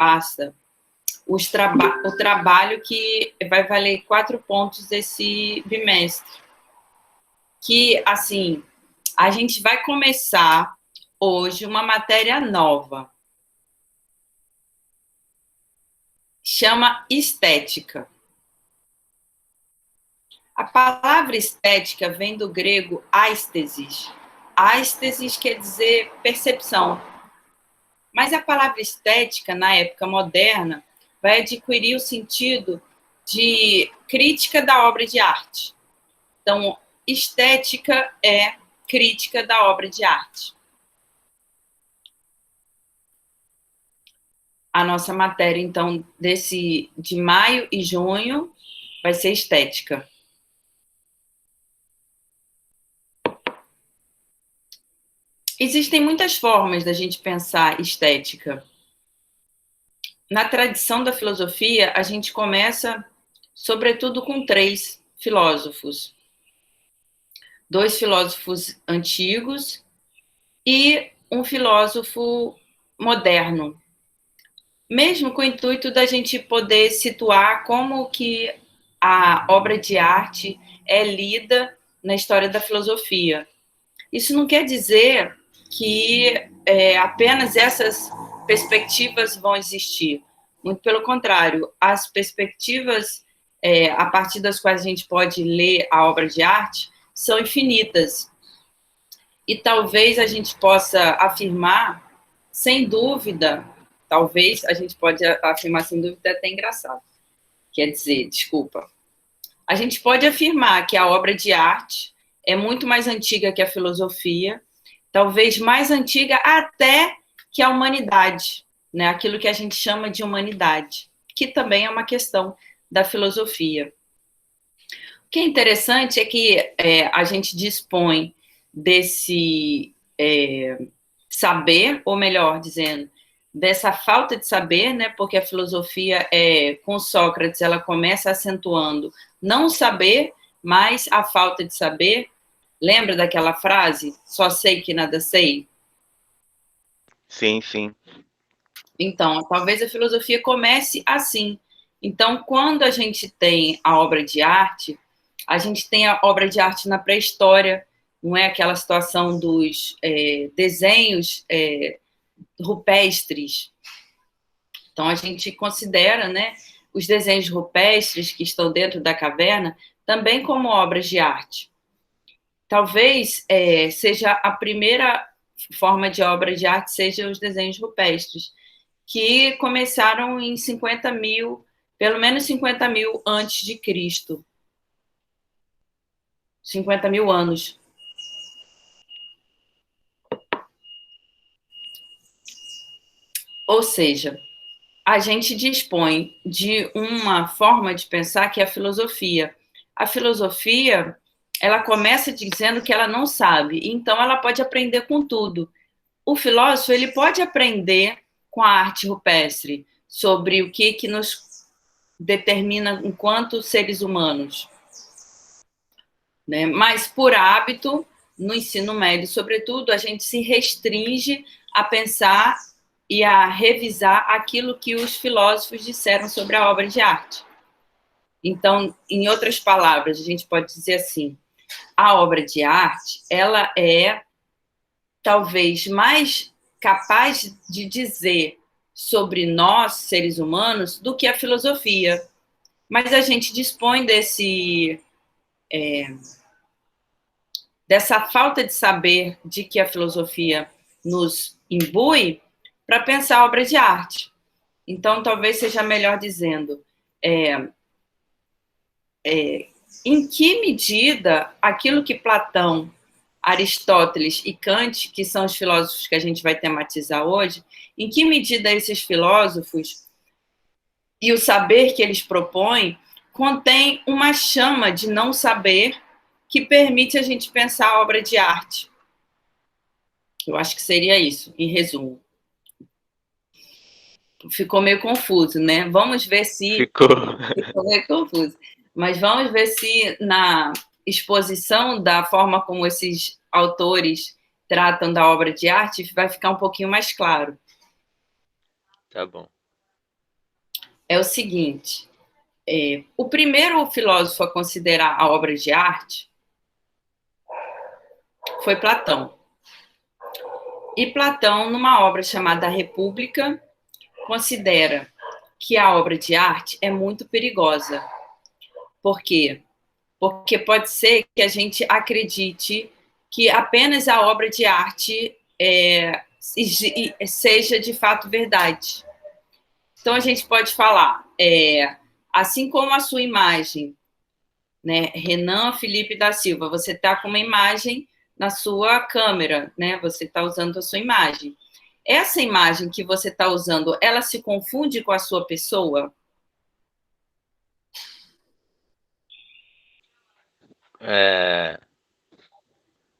passa o trabalho que vai valer 4 pontos esse bimestre. Que, assim, a gente vai começar hoje uma matéria nova. Chama estética. A palavra estética vem do grego aistesis. Aistesis quer dizer percepção. Mas a palavra estética, na época moderna, vai adquirir o sentido de crítica da obra de arte. Então, estética é crítica da obra de arte. A nossa matéria, então, de maio e junho, vai ser estética. Existem muitas formas da gente pensar estética. Na tradição da filosofia, a gente começa, sobretudo, com 3 filósofos. 2 filósofos antigos e um filósofo moderno. Mesmo com o intuito da gente poder situar como que a obra de arte é lida na história da filosofia. Isso não quer dizer que apenas essas perspectivas vão existir. Muito pelo contrário, as perspectivas a partir das quais a gente pode ler a obra de arte são infinitas. E talvez a gente possa afirmar, sem dúvida, talvez a gente pode afirmar sem dúvida, é até engraçado. Quer dizer, desculpa. A gente pode afirmar que a obra de arte é muito mais antiga que a filosofia, talvez mais antiga até que a humanidade, né? Aquilo que a gente chama de humanidade, que também é uma questão da filosofia. O que é interessante é que a gente dispõe desse saber, ou melhor dizendo, dessa falta de saber, né? Porque a filosofia, com Sócrates, ela começa acentuando não saber, mas a falta de saber. Lembra daquela frase? Só sei que nada sei? Sim, sim. Então, talvez a filosofia comece assim. Então, quando a gente tem a obra de arte, a gente tem a obra de arte na pré-história, não é aquela situação dos desenhos rupestres. Então, a gente considera, né, os desenhos rupestres que estão dentro da caverna também como obras de arte. Talvez seja a primeira forma de obra de arte seja os desenhos rupestres, que começaram em 50 mil, pelo menos 50 mil antes de Cristo. 50 mil anos. Ou seja, a gente dispõe de uma forma de pensar que é a filosofia. A filosofia, ela começa dizendo que ela não sabe, então ela pode aprender com tudo. O filósofo, ele pode aprender com a arte rupestre sobre o que nos determina enquanto seres humanos, né? Mas, por hábito, no ensino médio, sobretudo, a gente se restringe a pensar e a revisar aquilo que os filósofos disseram sobre a obra de arte. Então, em outras palavras, a gente pode dizer assim, a obra de arte, ela é talvez mais capaz de dizer sobre nós, seres humanos, do que a filosofia. Mas a gente dispõe dessa falta de saber de que a filosofia nos imbui para pensar obras de arte. Então, talvez seja melhor dizendo em que medida aquilo que Platão, Aristóteles e Kant, que são os filósofos que a gente vai tematizar hoje, em que medida esses filósofos e o saber que eles propõem contém uma chama de não saber que permite a gente pensar a obra de arte. Eu acho que seria isso, em resumo. Ficou meio confuso, né? Vamos ver se... Ficou meio confuso. Mas vamos ver se na exposição da forma como esses autores tratam da obra de arte vai ficar um pouquinho mais claro. Tá bom. é o seguinte, o primeiro filósofo a considerar a obra de arte foi Platão. E Platão, numa obra chamada República, considera que a obra de arte é muito perigosa. Por quê? Porque pode ser que a gente acredite que apenas a obra de arte seja de fato verdade. Então, a gente pode falar, assim como a sua imagem, né, Renan Felipe da Silva, você está com uma imagem na sua câmera, né, você está usando a sua imagem. Essa imagem que você está usando, ela se confunde com a sua pessoa?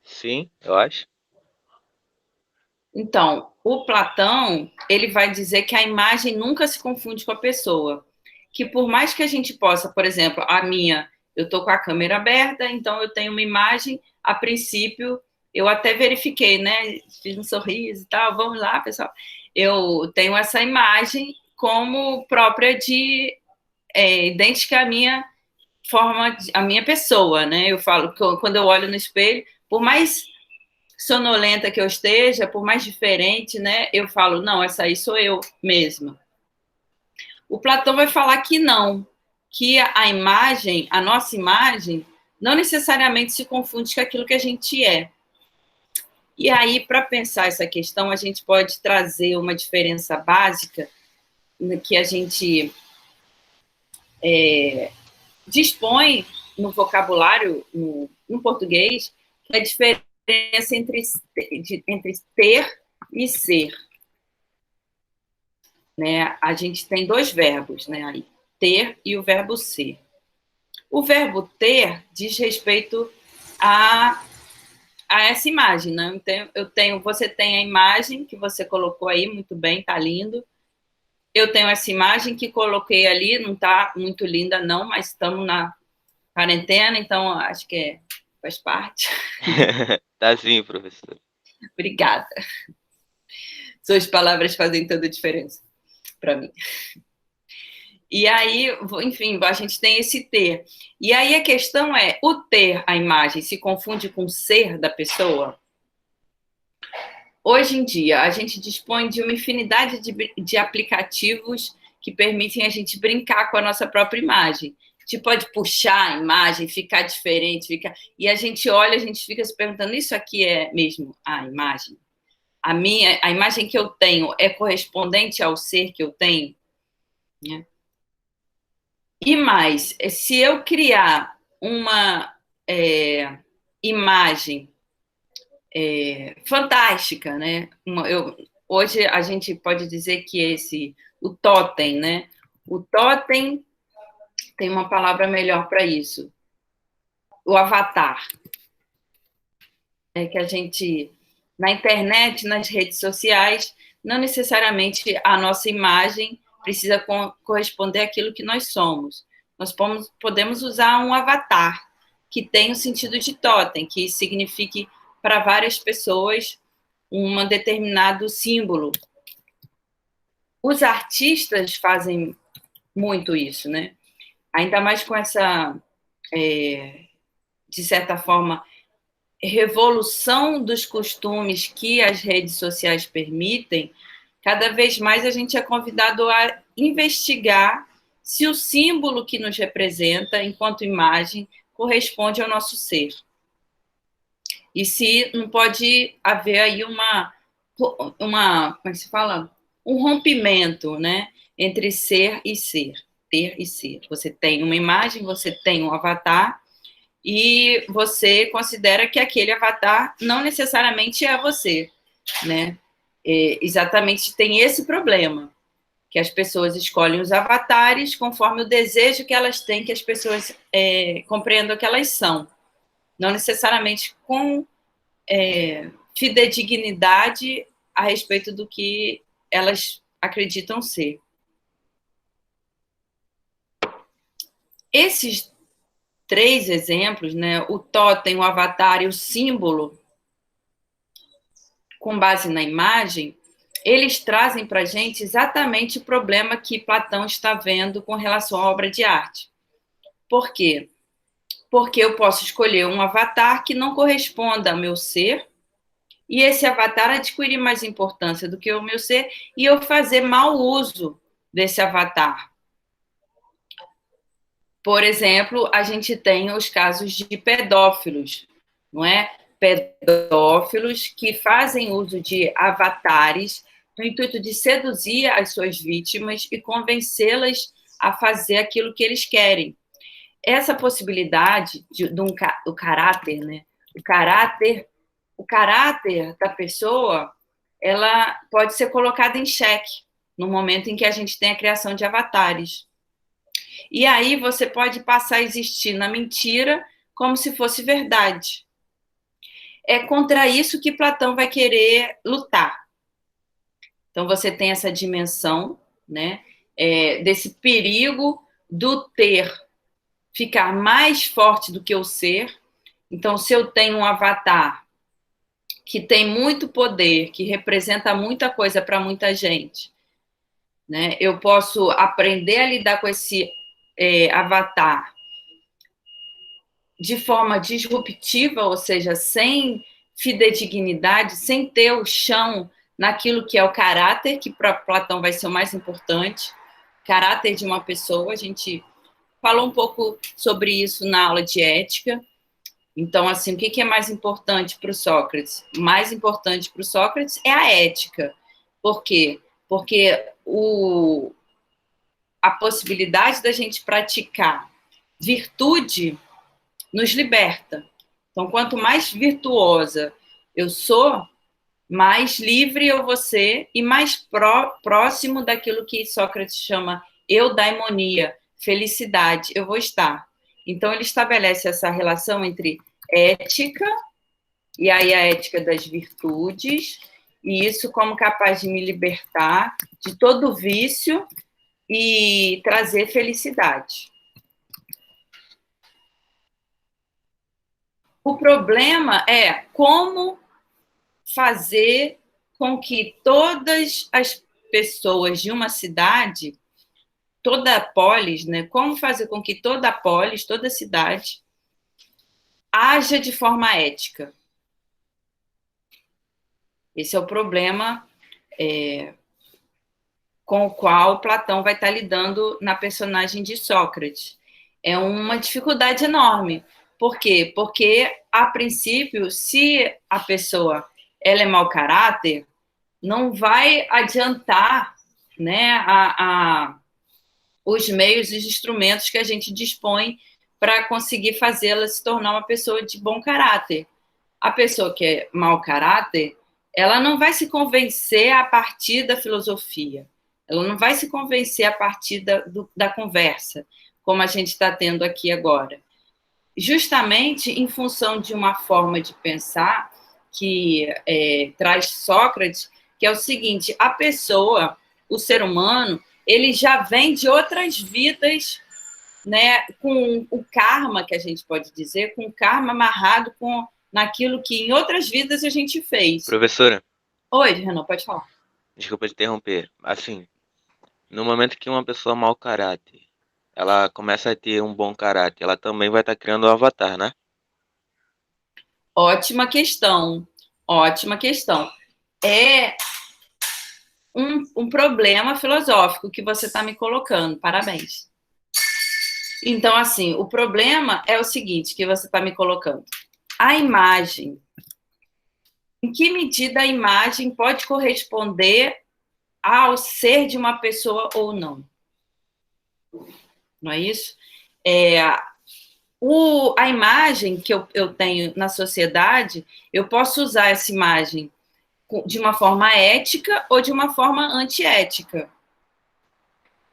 Sim, eu acho. Então, o Platão, ele vai dizer que a imagem nunca se confunde com a pessoa. Que por mais que a gente possa, por exemplo, eu estou com a câmera aberta, então eu tenho uma imagem, a princípio, eu até verifiquei, né? Fiz um sorriso e tal, vamos lá, pessoal. Eu tenho essa imagem como própria idêntica à minha forma, à minha pessoa, né? Eu falo que quando eu olho no espelho, por mais sonolenta que eu esteja, por mais diferente, né? Eu falo, não, essa aí sou eu mesma. O Platão vai falar que não, que a imagem, a nossa imagem, não necessariamente se confunde com aquilo que a gente é. E aí, para pensar essa questão, a gente pode trazer uma diferença básica que a gente dispõe no vocabulário, no português, que é a diferença entre ter e ser. Né? A gente tem dois verbos, né, aí, ter e o verbo ser. O verbo ter diz respeito a essa imagem, né? Você tem a imagem que você colocou aí, muito bem, tá lindo. Eu tenho essa imagem que coloquei ali, não tá muito linda não, mas estamos na quarentena, então acho que faz parte. Tá sim, professor. Obrigada. Suas palavras fazem toda a diferença para mim. E aí, enfim, a gente tem esse ter. E aí a questão é, o ter, a imagem, se confunde com o ser da pessoa? Hoje em dia, a gente dispõe de uma infinidade de aplicativos que permitem a gente brincar com a nossa própria imagem. A gente pode puxar a imagem, ficar diferente, e a gente olha, a gente fica se perguntando, isso aqui é mesmo a imagem? A imagem que eu tenho é correspondente ao ser que eu tenho? Né? E mais, se eu criar uma imagem fantástica, né? Hoje a gente pode dizer que o totem, né? O totem tem uma palavra melhor para isso. O avatar. É que a gente, na internet, nas redes sociais, não necessariamente a nossa imagem precisa corresponder àquilo que nós somos. Nós podemos usar um avatar, que tem o sentido de totem, que signifique para várias pessoas um determinado símbolo. Os artistas fazem muito isso, né? Ainda mais com essa, de certa forma, revolução dos costumes que as redes sociais permitem, cada vez mais a gente é convidado a investigar se o símbolo que nos representa, enquanto imagem, corresponde ao nosso ser. E se não pode haver aí como é que se fala? Um rompimento, né? Entre ser e ser, ter e ser. Você tem uma imagem, você tem um avatar, e você considera que aquele avatar não necessariamente é você, né? Exatamente tem esse problema, que as pessoas escolhem os avatares conforme o desejo que elas têm que as pessoas compreendam que elas são, não necessariamente com fidedignidade a respeito do que elas acreditam ser. Esses três exemplos, né, o totem, o avatar e o símbolo, com base na imagem, eles trazem para a gente exatamente o problema que Platão está vendo com relação à obra de arte. Por quê? Porque eu posso escolher um avatar que não corresponda ao meu ser, e esse avatar adquirir mais importância do que o meu ser, e eu fazer mau uso desse avatar. Por exemplo, a gente tem os casos de pedófilos, não é? Pedófilos que fazem uso de avatares no intuito de seduzir as suas vítimas e convencê-las a fazer aquilo que eles querem. Essa possibilidade do caráter, né? O caráter da pessoa, ela pode ser colocada em xeque no momento em que a gente tem a criação de avatares. E aí você pode passar a existir na mentira como se fosse verdade. É contra isso que Platão vai querer lutar. Então você tem essa dimensão, né, desse perigo do ter ficar mais forte do que o ser. Então, se eu tenho um avatar que tem muito poder, que representa muita coisa para muita gente, né, eu posso aprender a lidar com esse avatar de forma disruptiva, ou seja, sem fidedignidade, sem ter o chão naquilo que é o caráter, que para Platão vai ser o mais importante, caráter de uma pessoa. A gente falou um pouco sobre isso na aula de ética. Então, assim, o que é mais importante para o Sócrates? Mais importante para o Sócrates é a ética. Por quê? Porque a possibilidade da gente praticar virtude nos liberta. Então, quanto mais virtuosa eu sou, mais livre eu vou ser e mais próximo daquilo que Sócrates chama eudaimonia, felicidade, eu vou estar. Então, ele estabelece essa relação entre ética, e aí a ética das virtudes, e isso como capaz de me libertar de todo vício e trazer felicidade. O problema é como fazer com que todas as pessoas de uma cidade, toda a polis, né? Como fazer com que toda a polis, toda a cidade, haja de forma ética. Esse é o problema com o qual Platão vai estar lidando na personagem de Sócrates. É uma dificuldade enorme. Por quê? Porque, a princípio, se a pessoa ela é mau caráter, não vai adiantar, né, os meios e os instrumentos que a gente dispõe para conseguir fazê-la se tornar uma pessoa de bom caráter. A pessoa que é mau caráter, ela não vai se convencer a partir da filosofia, ela não vai se convencer a partir da conversa, como a gente está tendo aqui agora. Justamente em função de uma forma de pensar que traz Sócrates, que é o seguinte: a pessoa, o ser humano, ele já vem de outras vidas, né, com o karma, que a gente pode dizer, com o karma amarrado naquilo que em outras vidas a gente fez. Professora, Oi, Renan, pode falar. desculpa te interromper. Assim, no momento que uma pessoa mau caráter, ela começa a ter um bom caráter, ela também vai estar criando um avatar, né? Ótima questão, ótima questão. É um problema filosófico que você está me colocando, parabéns. Então, assim, o problema é o seguinte que você está me colocando. A imagem, em que medida a imagem pode corresponder ao ser de uma pessoa ou não? Não é isso? A imagem que eu tenho na sociedade, eu posso usar essa imagem de uma forma ética ou de uma forma antiética.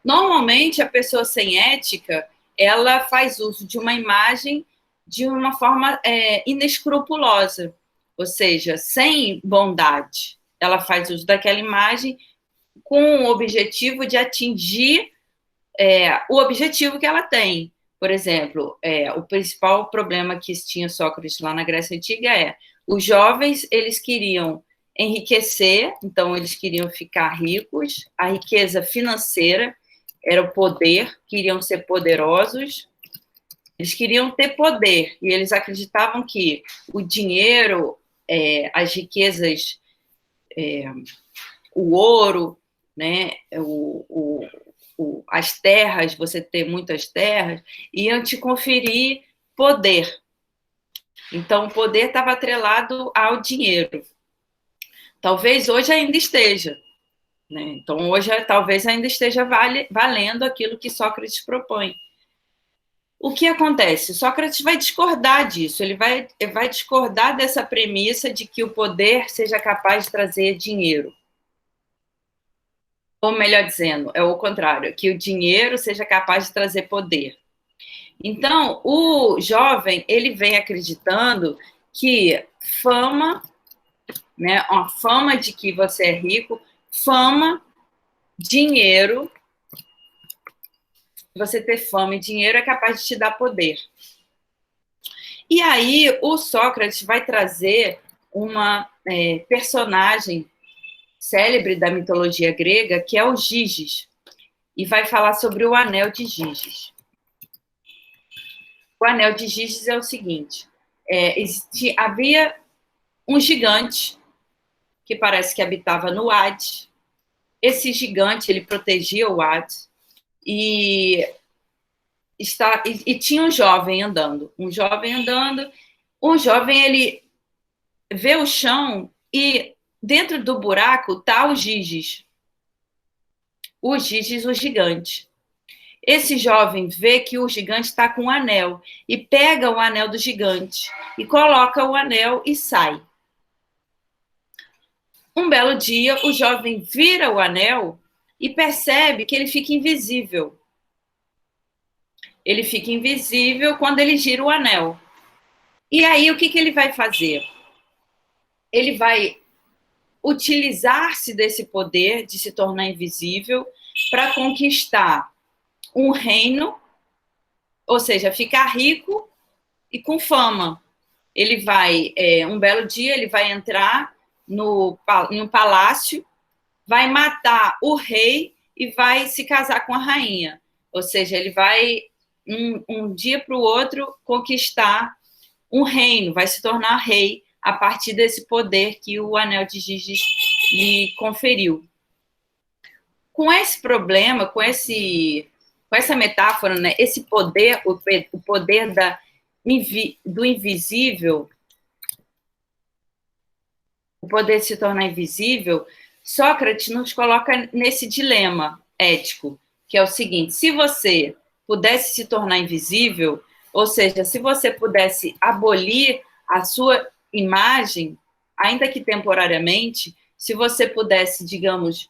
Normalmente, a pessoa sem ética, ela faz uso de uma imagem de uma forma inescrupulosa, ou seja, sem bondade. Ela faz uso daquela imagem com o objetivo de atingir o objetivo que ela tem. Por exemplo, o principal problema que tinha Sócrates lá na Grécia Antiga os jovens, eles queriam enriquecer, então eles queriam ficar ricos, a riqueza financeira era o poder, queriam ser poderosos, eles queriam ter poder, e eles acreditavam que o dinheiro, as riquezas, o ouro, né, as terras, você ter muitas terras, iam te conferir poder. Então, o poder estava atrelado ao dinheiro. Talvez hoje ainda esteja, né? Então, hoje talvez ainda esteja valendo aquilo que Sócrates propõe. O que acontece? Sócrates vai discordar disso, ele vai discordar dessa premissa de que o poder seja capaz de trazer dinheiro. Ou melhor dizendo, é o contrário, que o dinheiro seja capaz de trazer poder. Então, o jovem, ele vem acreditando que fama, né, uma fama de que você é rico, fama, dinheiro, você ter fama e dinheiro é capaz de te dar poder. E aí, o Sócrates vai trazer uma personagem célebre da mitologia grega, que é o Giges, e vai falar sobre o anel de Giges. O anel de Giges é o seguinte, havia um gigante que parece que habitava no Hades. Esse gigante, ele protegia o Hades e tinha um jovem andando. Um jovem, ele vê o chão e dentro do buraco está o Giges. O Giges, o gigante. Esse jovem vê que o gigante está com um anel e pega o anel do gigante e coloca o anel e sai. Um belo dia, o jovem vira o anel e percebe que ele fica invisível. Ele fica invisível quando ele gira o anel. E aí, o que ele vai fazer? Ele vai utilizar-se desse poder de se tornar invisível para conquistar um reino, ou seja, ficar rico e com fama. Ele vai, um belo dia, ele vai entrar no palácio, vai matar o rei e vai se casar com a rainha. Ou seja, ele vai, um dia para o outro, conquistar um reino, vai se tornar rei a partir desse poder que o anel de Giges lhe conferiu. Com esse problema, com essa metáfora, né, esse poder, o poder do invisível, o poder de se tornar invisível, Sócrates nos coloca nesse dilema ético, que é o seguinte: se você pudesse se tornar invisível, ou seja, se você pudesse abolir a sua imagem, ainda que temporariamente, se você pudesse, digamos,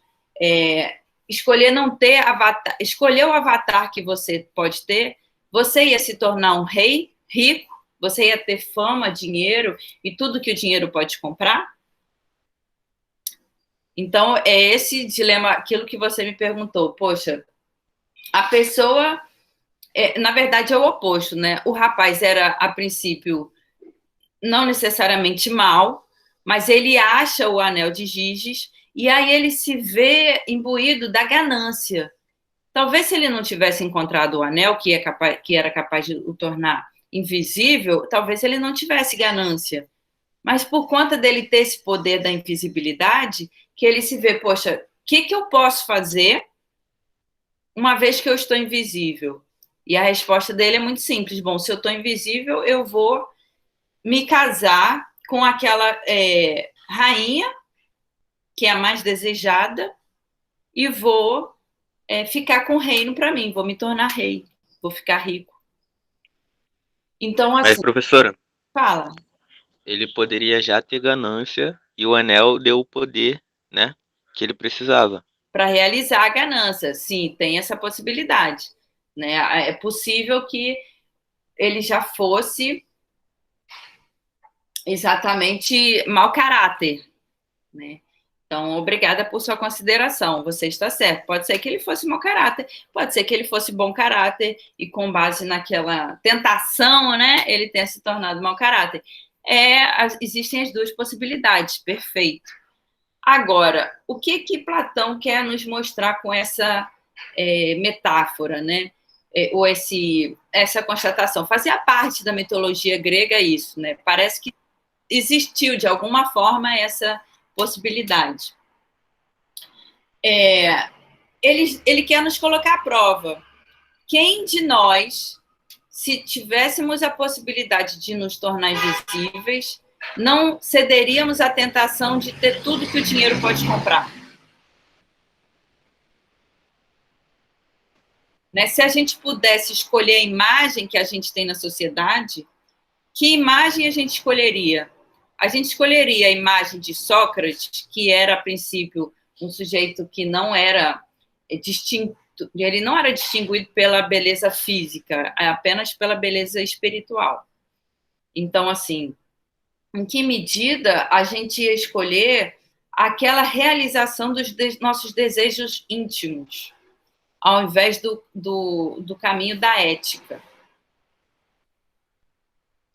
escolher não ter avatar, escolher o avatar que você pode ter, você ia se tornar um rei rico, você ia ter fama, dinheiro e tudo que o dinheiro pode comprar? Então, é esse dilema, aquilo que você me perguntou. Poxa, a pessoa, na verdade, é o oposto, né? O rapaz era, a princípio, não necessariamente mal, mas ele acha o anel de Giges e aí ele se vê imbuído da ganância. Talvez se ele não tivesse encontrado o anel, que era capaz de o tornar invisível, talvez ele não tivesse ganância. Mas por conta dele ter esse poder da invisibilidade, que ele se vê, poxa, o que eu posso fazer uma vez que eu estou invisível? E a resposta dele é muito simples. Bom, se eu estou invisível, eu vou me casar com aquela rainha, que é a mais desejada, e vou ficar com o reino para mim, vou me tornar rei, vou ficar rico. Então, assim... Mas, professora, fala. Ele poderia já ter ganância e o anel deu o poder, né, que ele precisava. Para realizar a ganância, sim, tem essa possibilidade, né? É possível que ele já fosse exatamente mau caráter, né? Então, obrigada por sua consideração, você está certo. Pode ser que ele fosse mau caráter, pode ser que ele fosse bom caráter e com base naquela tentação, né, ele tenha se tornado mau caráter. Existem as duas possibilidades, perfeito. Agora, o que Platão quer nos mostrar com essa metáfora, né? Ou essa constatação? Fazia parte da mitologia grega isso, né? Parece que existiu, de alguma forma, essa possibilidade. Ele quer nos colocar à prova. Quem de nós, se tivéssemos a possibilidade de nos tornar invisíveis, não cederíamos à tentação de ter tudo que o dinheiro pode comprar? Né? Se a gente pudesse escolher a imagem que a gente tem na sociedade, que imagem a gente escolheria? A gente escolheria a imagem de Sócrates, que era, a princípio, um sujeito que não era distinto, ele não era distinguido pela beleza física, apenas pela beleza espiritual. Então, assim, em que medida a gente ia escolher aquela realização dos nossos desejos íntimos, ao invés do caminho da ética?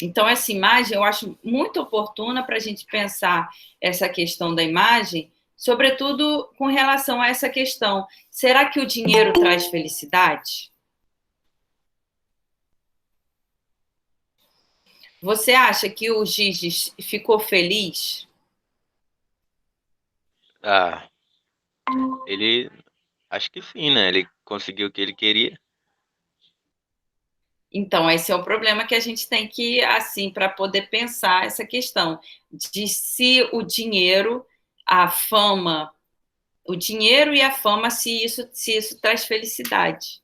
Então, essa imagem eu acho muito oportuna para a gente pensar essa questão da imagem, sobretudo com relação a essa questão: será que o dinheiro traz felicidade? Você acha que o Gigi ficou feliz? Ele, acho que sim, né? Ele conseguiu o que ele queria. Então, esse é o problema que a gente tem que, assim, para poder pensar essa questão de se o dinheiro, a fama, o dinheiro e a fama, se isso traz felicidade.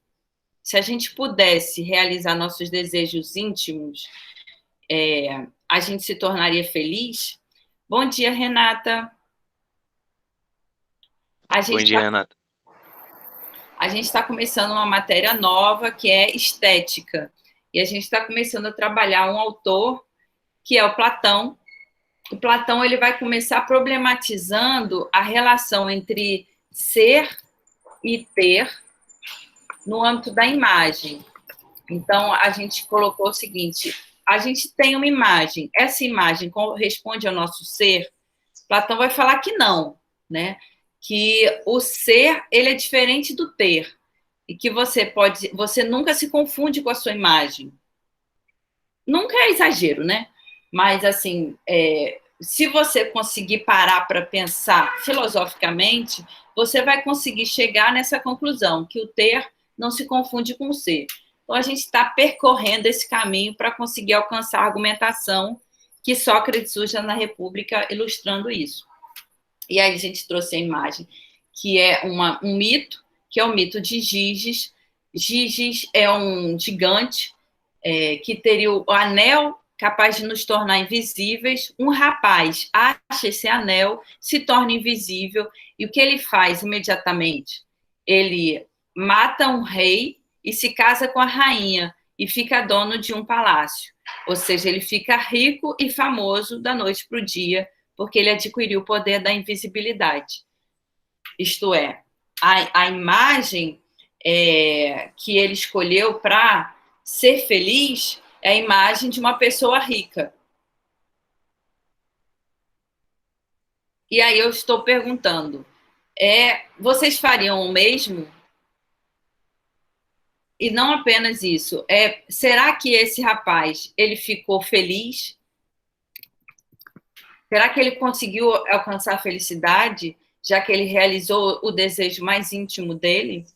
Se a gente pudesse realizar nossos desejos íntimos, a gente se tornaria feliz? Bom dia, Renata. Bom dia, Renata. A gente está começando uma matéria nova que é estética. E a gente está começando a trabalhar um autor que é o Platão. O Platão ele vai começar problematizando a relação entre ser e ter no âmbito da imagem. Então, a gente colocou o seguinte: a gente tem uma imagem, essa imagem corresponde ao nosso ser? Platão vai falar que não, né? Que o ser ele é diferente do ter e que você nunca se confunde com a sua imagem. Nunca é exagero, né? Mas assim, se você conseguir parar para pensar filosoficamente, você vai conseguir chegar nessa conclusão que o ter não se confunde com o ser. Então a gente está percorrendo esse caminho para conseguir alcançar a argumentação que Sócrates usa na República, ilustrando isso. E aí a gente trouxe a imagem, que é um mito, que é o mito de Giges. Giges é um gigante que teria o anel capaz de nos tornar invisíveis. Um rapaz acha esse anel, se torna invisível, e o que ele faz imediatamente? Ele mata um rei e se casa com a rainha, e fica dono de um palácio. Ou seja, ele fica rico e famoso da noite para o dia, porque ele adquiriu o poder da invisibilidade. Isto é, a imagem que ele escolheu para ser feliz é a imagem de uma pessoa rica. E aí eu estou perguntando, vocês fariam o mesmo? E não apenas isso, será que esse rapaz, ele ficou feliz? Será que ele conseguiu alcançar a felicidade, já que ele realizou o desejo mais íntimo dele?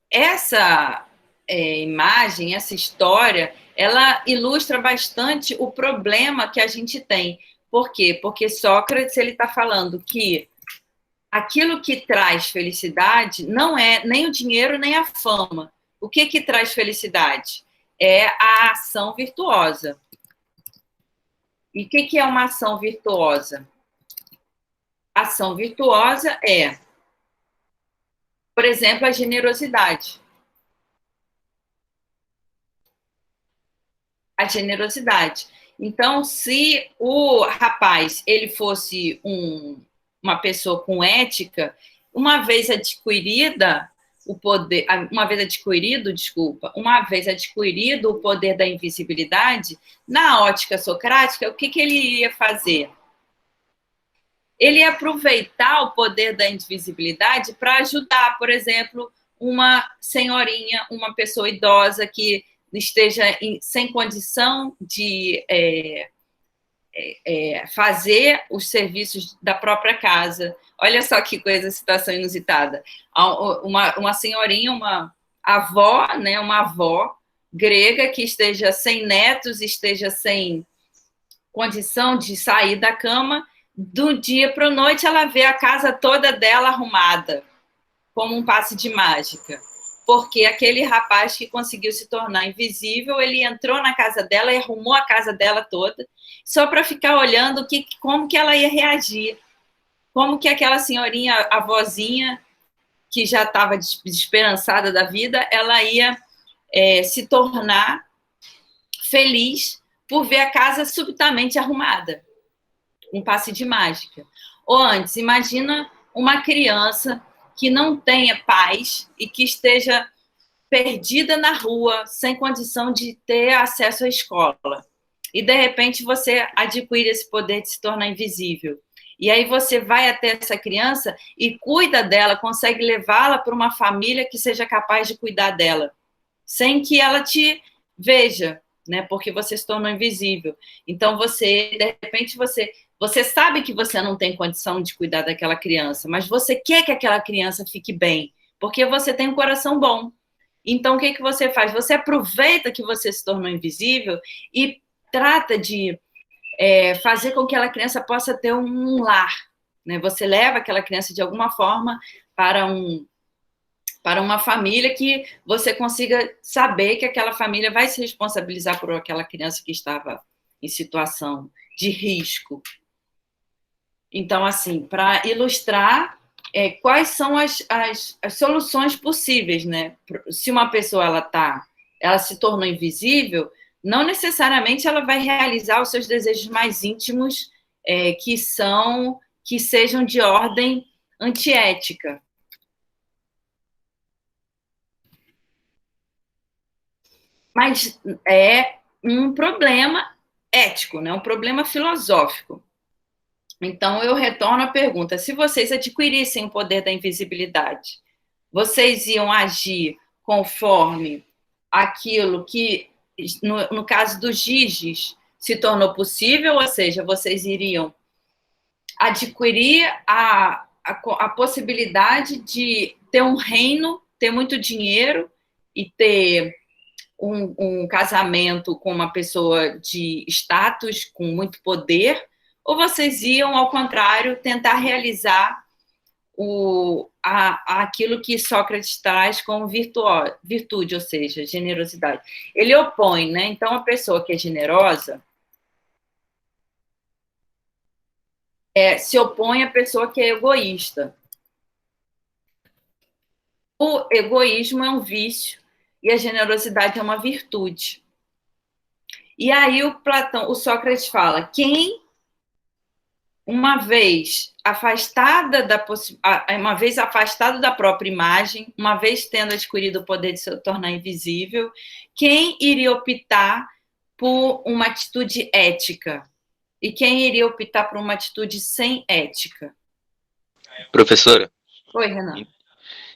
Essa imagem, essa história, ela ilustra bastante o problema que a gente tem. Por quê? Porque Sócrates ele está falando que aquilo que traz felicidade não é nem o dinheiro nem a fama. O que traz felicidade? É a ação virtuosa. E o que é uma ação virtuosa? A ação virtuosa é, por exemplo, a generosidade. A generosidade. Então, se o rapaz ele fosse uma pessoa com ética, uma vez adquirida o poder, uma vez adquirido, desculpa, uma vez adquirido o poder da invisibilidade, na ótica socrática, o que ele iria fazer? Ele ia aproveitar o poder da invisibilidade para ajudar, por exemplo, uma senhorinha, uma pessoa idosa que esteja sem condição de fazer os serviços da própria casa. Olha só que coisa, situação inusitada. Uma senhorinha, uma avó, né, uma avó grega que esteja sem netos, esteja sem condição de sair da cama, do dia para a noite ela vê a casa toda dela arrumada, como um passe de mágica. Porque aquele rapaz que conseguiu se tornar invisível, ele entrou na casa dela e arrumou a casa dela toda, só para ficar olhando como que ela ia reagir. Como que aquela senhorinha, a vozinha, que já estava desesperançada da vida, ela ia se tornar feliz por ver a casa subitamente arrumada. Um passe de mágica. Ou antes, imagina uma criança que não tenha pais e que esteja perdida na rua, sem condição de ter acesso à escola. E, de repente, você adquire esse poder de se tornar invisível. E aí você vai até essa criança e cuida dela, consegue levá-la para uma família que seja capaz de cuidar dela, sem que ela te veja, né? Porque você se tornou invisível. Então, de repente, você sabe que você não tem condição de cuidar daquela criança, mas você quer que aquela criança fique bem, porque você tem um coração bom. Então, o que você faz? Você aproveita que você se tornou invisível e trata de fazer com que aquela criança possa ter um lar. Né? Você leva aquela criança, de alguma forma, para uma família que você consiga saber que aquela família vai se responsabilizar por aquela criança que estava em situação de risco. Então, assim, para ilustrar quais são as soluções possíveis, né? Se uma pessoa ela se tornou invisível, não necessariamente ela vai realizar os seus desejos mais íntimos, que sejam de ordem antiética. Mas é um problema ético, né? Um problema filosófico. Então, eu retorno à pergunta: se vocês adquirissem o poder da invisibilidade, vocês iam agir conforme aquilo que, no caso dos Giges, se tornou possível, ou seja, vocês iriam adquirir a possibilidade de ter um reino, ter muito dinheiro e ter um casamento com uma pessoa de status, com muito poder, ou vocês iam, ao contrário, tentar realizar aquilo que Sócrates traz como virtude, ou seja, generosidade. Ele opõe, né? Então, a pessoa que é generosa se opõe à pessoa que é egoísta. O egoísmo é um vício e a generosidade é uma virtude. E aí o Sócrates fala: quem, uma vez afastado da própria imagem, uma vez tendo adquirido o poder de se tornar invisível, quem iria optar por uma atitude ética? E quem iria optar por uma atitude sem ética? Professora? Oi, Renan.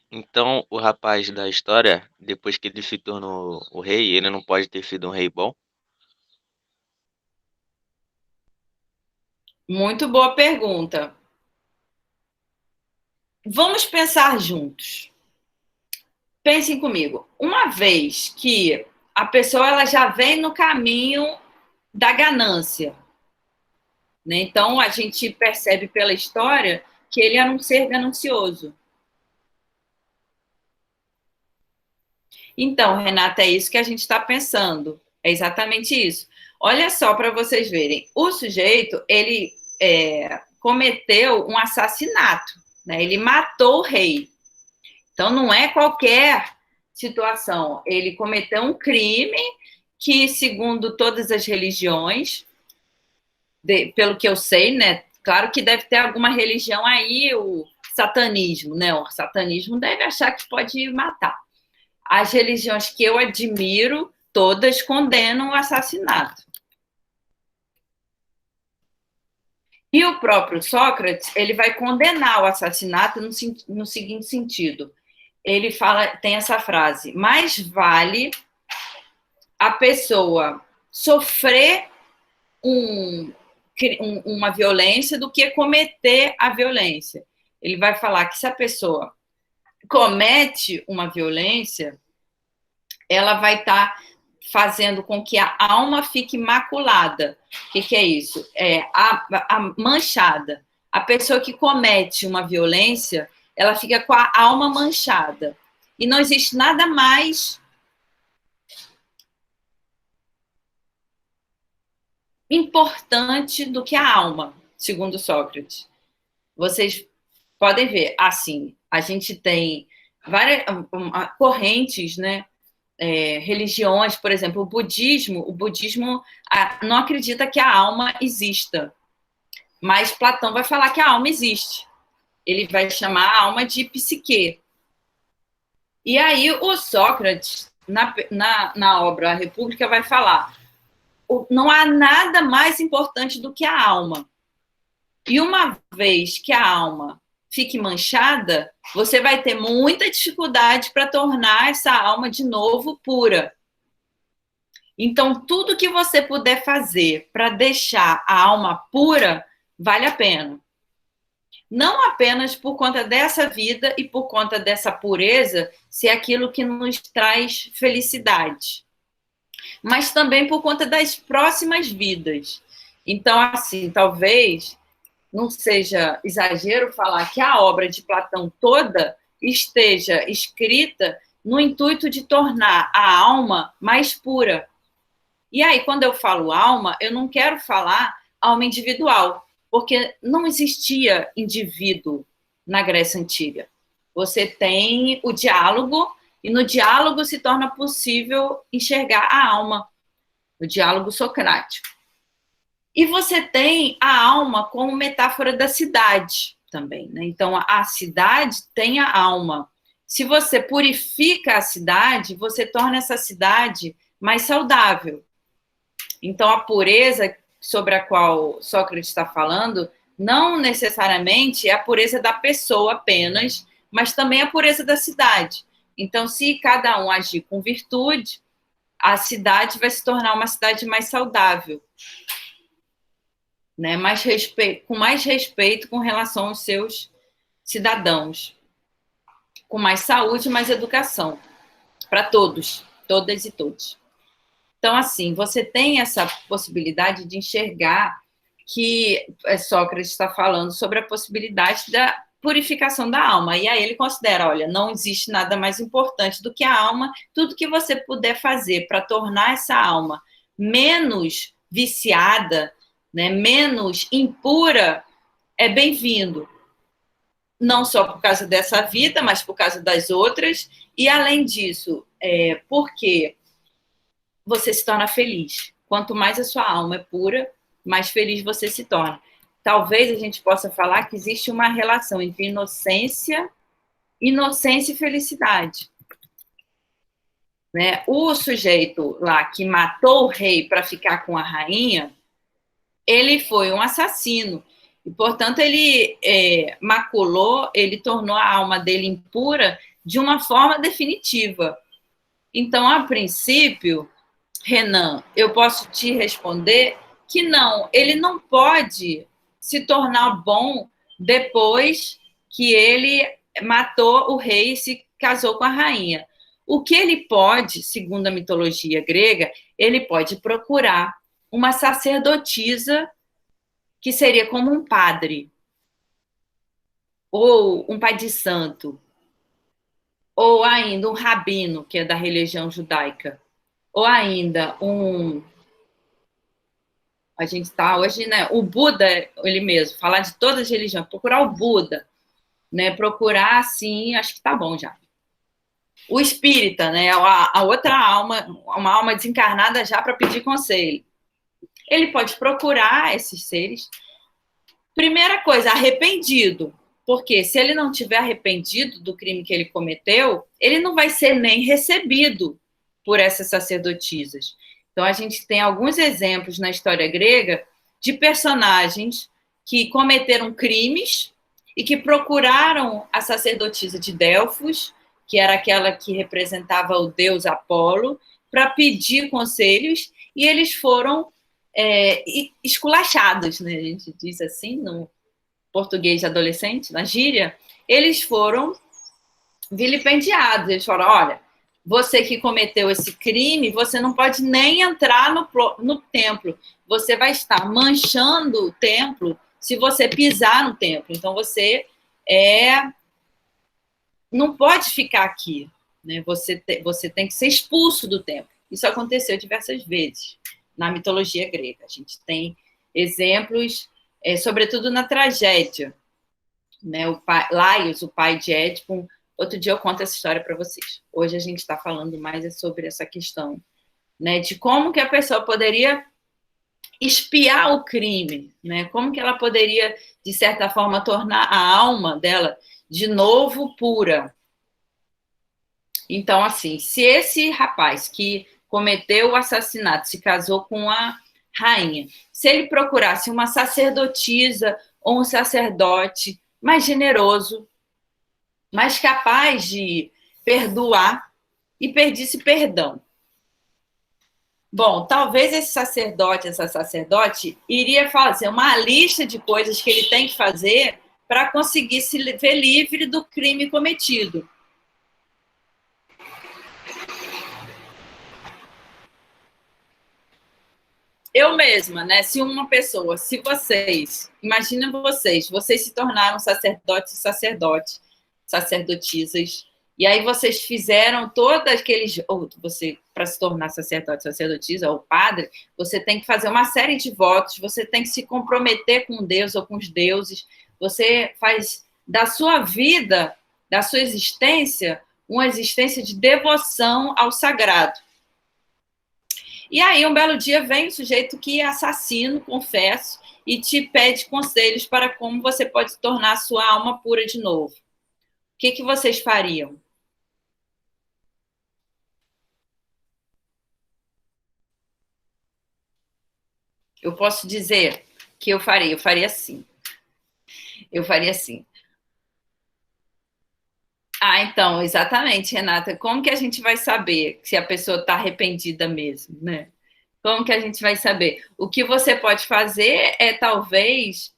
Então, o rapaz da história, depois que ele se tornou o rei, ele não pode ter sido um rei bom? Muito boa pergunta. Vamos pensar juntos. Pensem comigo. Uma vez que a pessoa ela já vem no caminho da ganância, né? Então, a gente percebe pela história que ele era um ser ganancioso. Então, Renata, é isso que a gente está pensando. É exatamente isso. Olha só para vocês verem. O sujeito, ele cometeu um assassinato, né? Ele matou o rei. Então, não é qualquer situação. Ele cometeu um crime que, segundo todas as religiões, pelo que eu sei, né? Claro que deve ter alguma religião aí, satanismo, né? O satanismo deve achar que pode matar. As religiões que eu admiro, todas condenam o assassinato. E o próprio Sócrates, ele vai condenar o assassinato no seguinte sentido. Ele fala, tem essa frase: mais vale a pessoa sofrer uma violência do que cometer a violência. Ele vai falar que se a pessoa comete uma violência, ela vai estar fazendo com que a alma fique maculada. O que é isso? A manchada. A pessoa que comete uma violência, ela fica com a alma manchada. E não existe nada mais importante do que a alma, segundo Sócrates. Vocês podem ver, assim, a gente tem várias correntes, né? Religiões, por exemplo, o budismo não acredita que a alma exista, mas Platão vai falar que a alma existe. Ele vai chamar a alma de psique. E aí o Sócrates, na obra A República, vai falar: não há nada mais importante do que a alma. E uma vez que a alma fique manchada, você vai ter muita dificuldade para tornar essa alma de novo pura. Então, tudo que você puder fazer para deixar a alma pura, vale a pena. Não apenas por conta dessa vida e por conta dessa pureza, se é aquilo que nos traz felicidade, mas também por conta das próximas vidas. Então, assim, talvez não seja exagero falar que a obra de Platão toda esteja escrita no intuito de tornar a alma mais pura. E aí, quando eu falo alma, eu não quero falar alma individual, porque não existia indivíduo na Grécia Antiga. Você tem o diálogo, e no diálogo se torna possível enxergar a alma, o diálogo socrático. E você tem a alma como metáfora da cidade também, né? Então, a cidade tem a alma. Se você purifica a cidade, você torna essa cidade mais saudável. Então, a pureza sobre a qual Sócrates está falando não necessariamente é a pureza da pessoa apenas, mas também a pureza da cidade. Então, se cada um agir com virtude, a cidade vai se tornar uma cidade mais saudável, né? Com mais respeito com relação aos seus cidadãos, com mais saúde, mais educação para todos, todas e todos. Então, assim, você tem essa possibilidade de enxergar que Sócrates está falando sobre a possibilidade da purificação da alma. E aí ele considera, olha, não existe nada mais importante do que a alma. Tudo que você puder fazer para tornar essa alma menos viciada, né, menos impura, é bem-vindo. Não só por causa dessa vida, mas por causa das outras. E, além disso, porque você se torna feliz. Quanto mais a sua alma é pura, mais feliz você se torna. Talvez a gente possa falar que existe uma relação entre inocência e felicidade. Né? O sujeito lá que matou o rei para ficar com a rainha, ele foi um assassino. E, portanto, ele maculou, ele tornou a alma dele impura de uma forma definitiva. Então, a princípio, Renan, eu posso te responder que não, ele não pode se tornar bom depois que ele matou o rei e se casou com a rainha. O que ele pode, segundo a mitologia grega, ele pode procurar uma sacerdotisa que seria como um padre, ou um pai de santo, ou ainda um rabino, que é da religião judaica, ou ainda a gente está hoje, né? O Buda, ele mesmo, falar de todas as religiões, procurar o Buda, né? Procurar, assim, acho que tá bom já. O espírita, né? A outra alma, uma alma desencarnada já para pedir conselho. Ele pode procurar esses seres. Primeira coisa, arrependido. Porque se ele não tiver arrependido do crime que ele cometeu, ele não vai ser nem recebido por essas sacerdotisas. Então, a gente tem alguns exemplos na história grega de personagens que cometeram crimes e que procuraram a sacerdotisa de Delfos, que era aquela que representava o deus Apolo, para pedir conselhos, e eles foram esculachados, né? A gente diz assim, no português adolescente, na gíria, eles foram vilipendiados. Eles falaram, olha, você que cometeu esse crime, você não pode nem entrar no templo. Você vai estar manchando o templo se você pisar no templo. Então, você não pode ficar aqui. Né? Você tem que ser expulso do templo. Isso aconteceu diversas vezes na mitologia grega. A gente tem exemplos, sobretudo na tragédia. Né? Laios, o pai de Édipo. Outro dia eu conto essa história para vocês. Hoje a gente está falando mais sobre essa questão, né, de como que a pessoa poderia expiar o crime, né? Como que ela poderia, de certa forma, tornar a alma dela de novo pura. Então, assim, se esse rapaz que cometeu o assassinato se casou com a rainha, se ele procurasse uma sacerdotisa ou um sacerdote mais generoso, mais capaz de perdoar, e pedisse perdão. Bom, talvez esse sacerdote, essa sacerdote, iria fazer uma lista de coisas que ele tem que fazer para conseguir se ver livre do crime cometido. Eu mesma, né? Se uma pessoa, se vocês, imaginem vocês se tornaram sacerdotes e sacerdotisas, e aí vocês fizeram todos aqueles, ou você, para se tornar sacerdote, sacerdotisa ou padre, você tem que fazer uma série de votos, você tem que se comprometer com Deus ou com os deuses, você faz da sua vida, da sua existência, uma existência de devoção ao sagrado. E aí, um belo dia, vem o sujeito que é assassino, confesso, e te pede conselhos para como você pode tornar a sua alma pura de novo. O que vocês fariam? Eu posso dizer que eu faria assim. Eu faria assim. Ah, então, exatamente, Renata. Como que a gente vai saber se a pessoa está arrependida mesmo, né? Como que a gente vai saber? O que você pode fazer é, talvez,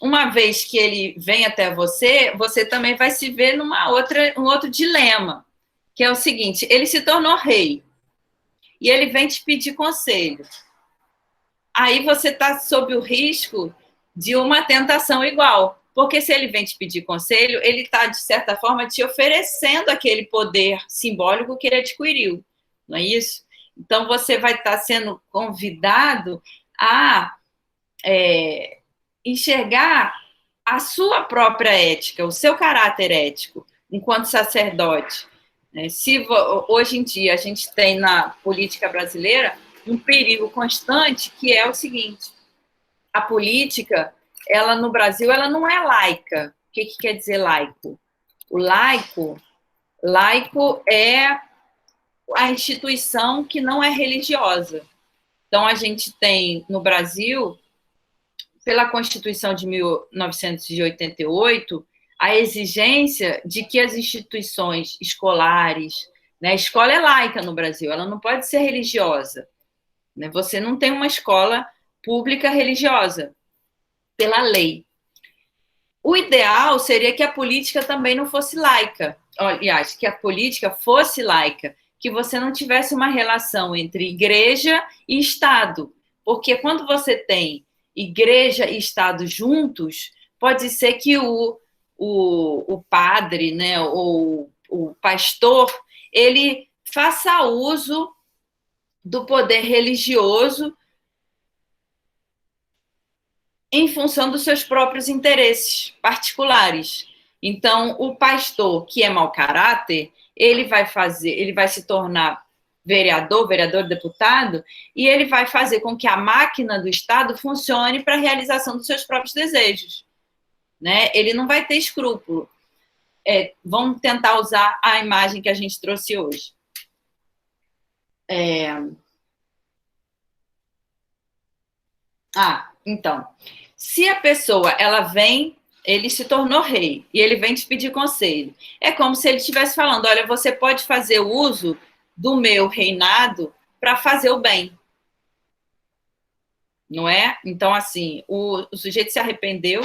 uma vez que ele vem até você, você também vai se ver um outro dilema, que é o seguinte, ele se tornou rei, e ele vem te pedir conselho. Aí você está sob o risco de uma tentação igual, porque se ele vem te pedir conselho, ele está, de certa forma, te oferecendo aquele poder simbólico que ele adquiriu, não é isso? Então, você vai estar sendo convidado a enxergar a sua própria ética, o seu caráter ético, enquanto sacerdote. Se hoje em dia a gente tem na política brasileira um perigo constante, que é o seguinte, a política, ela no Brasil, ela não é laica. O que quer dizer laico? O laico é a instituição que não é religiosa. Então, a gente tem no Brasil, pela Constituição de 1988, a exigência de que as instituições escolares, né, a escola é laica no Brasil, ela não pode ser religiosa. Né? Você não tem uma escola pública religiosa, pela lei. O ideal seria que a política também não fosse laica. Aliás, que a política fosse laica, que você não tivesse uma relação entre igreja e Estado. Porque quando você tem igreja e Estado juntos, pode ser que o padre, né, ou o pastor, ele faça uso do poder religioso em função dos seus próprios interesses particulares. Então, o pastor que é mau caráter, ele vai se tornar vereador, deputado, e ele vai fazer com que a máquina do Estado funcione para a realização dos seus próprios desejos. né? Ele não vai ter escrúpulo. Vamos tentar usar a imagem que a gente trouxe hoje. Então, se a pessoa, ele se tornou rei, e ele vem te pedir conselho, é como se ele estivesse falando, olha, você pode fazer uso do meu reinado para fazer o bem. Não é? Então, assim, o sujeito se arrependeu.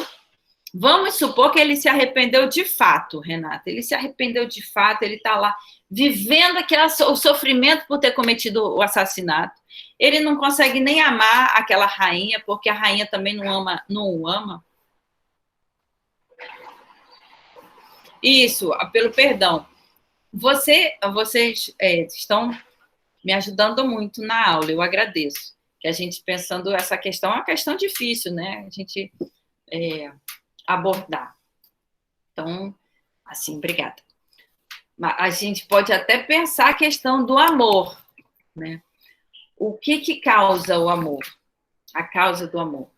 Vamos supor que ele se arrependeu de fato, Renata. Ele se arrependeu de fato, ele está lá vivendo o sofrimento por ter cometido o assassinato. Ele não consegue nem amar aquela rainha, porque a rainha também não o ama. Isso, pelo perdão. Vocês estão me ajudando muito na aula, eu agradeço. Que a gente pensando essa questão é uma questão difícil, né? A gente abordar. Então, assim, obrigada. A gente pode até pensar a questão do amor, né? O que causa o amor? A causa do amor.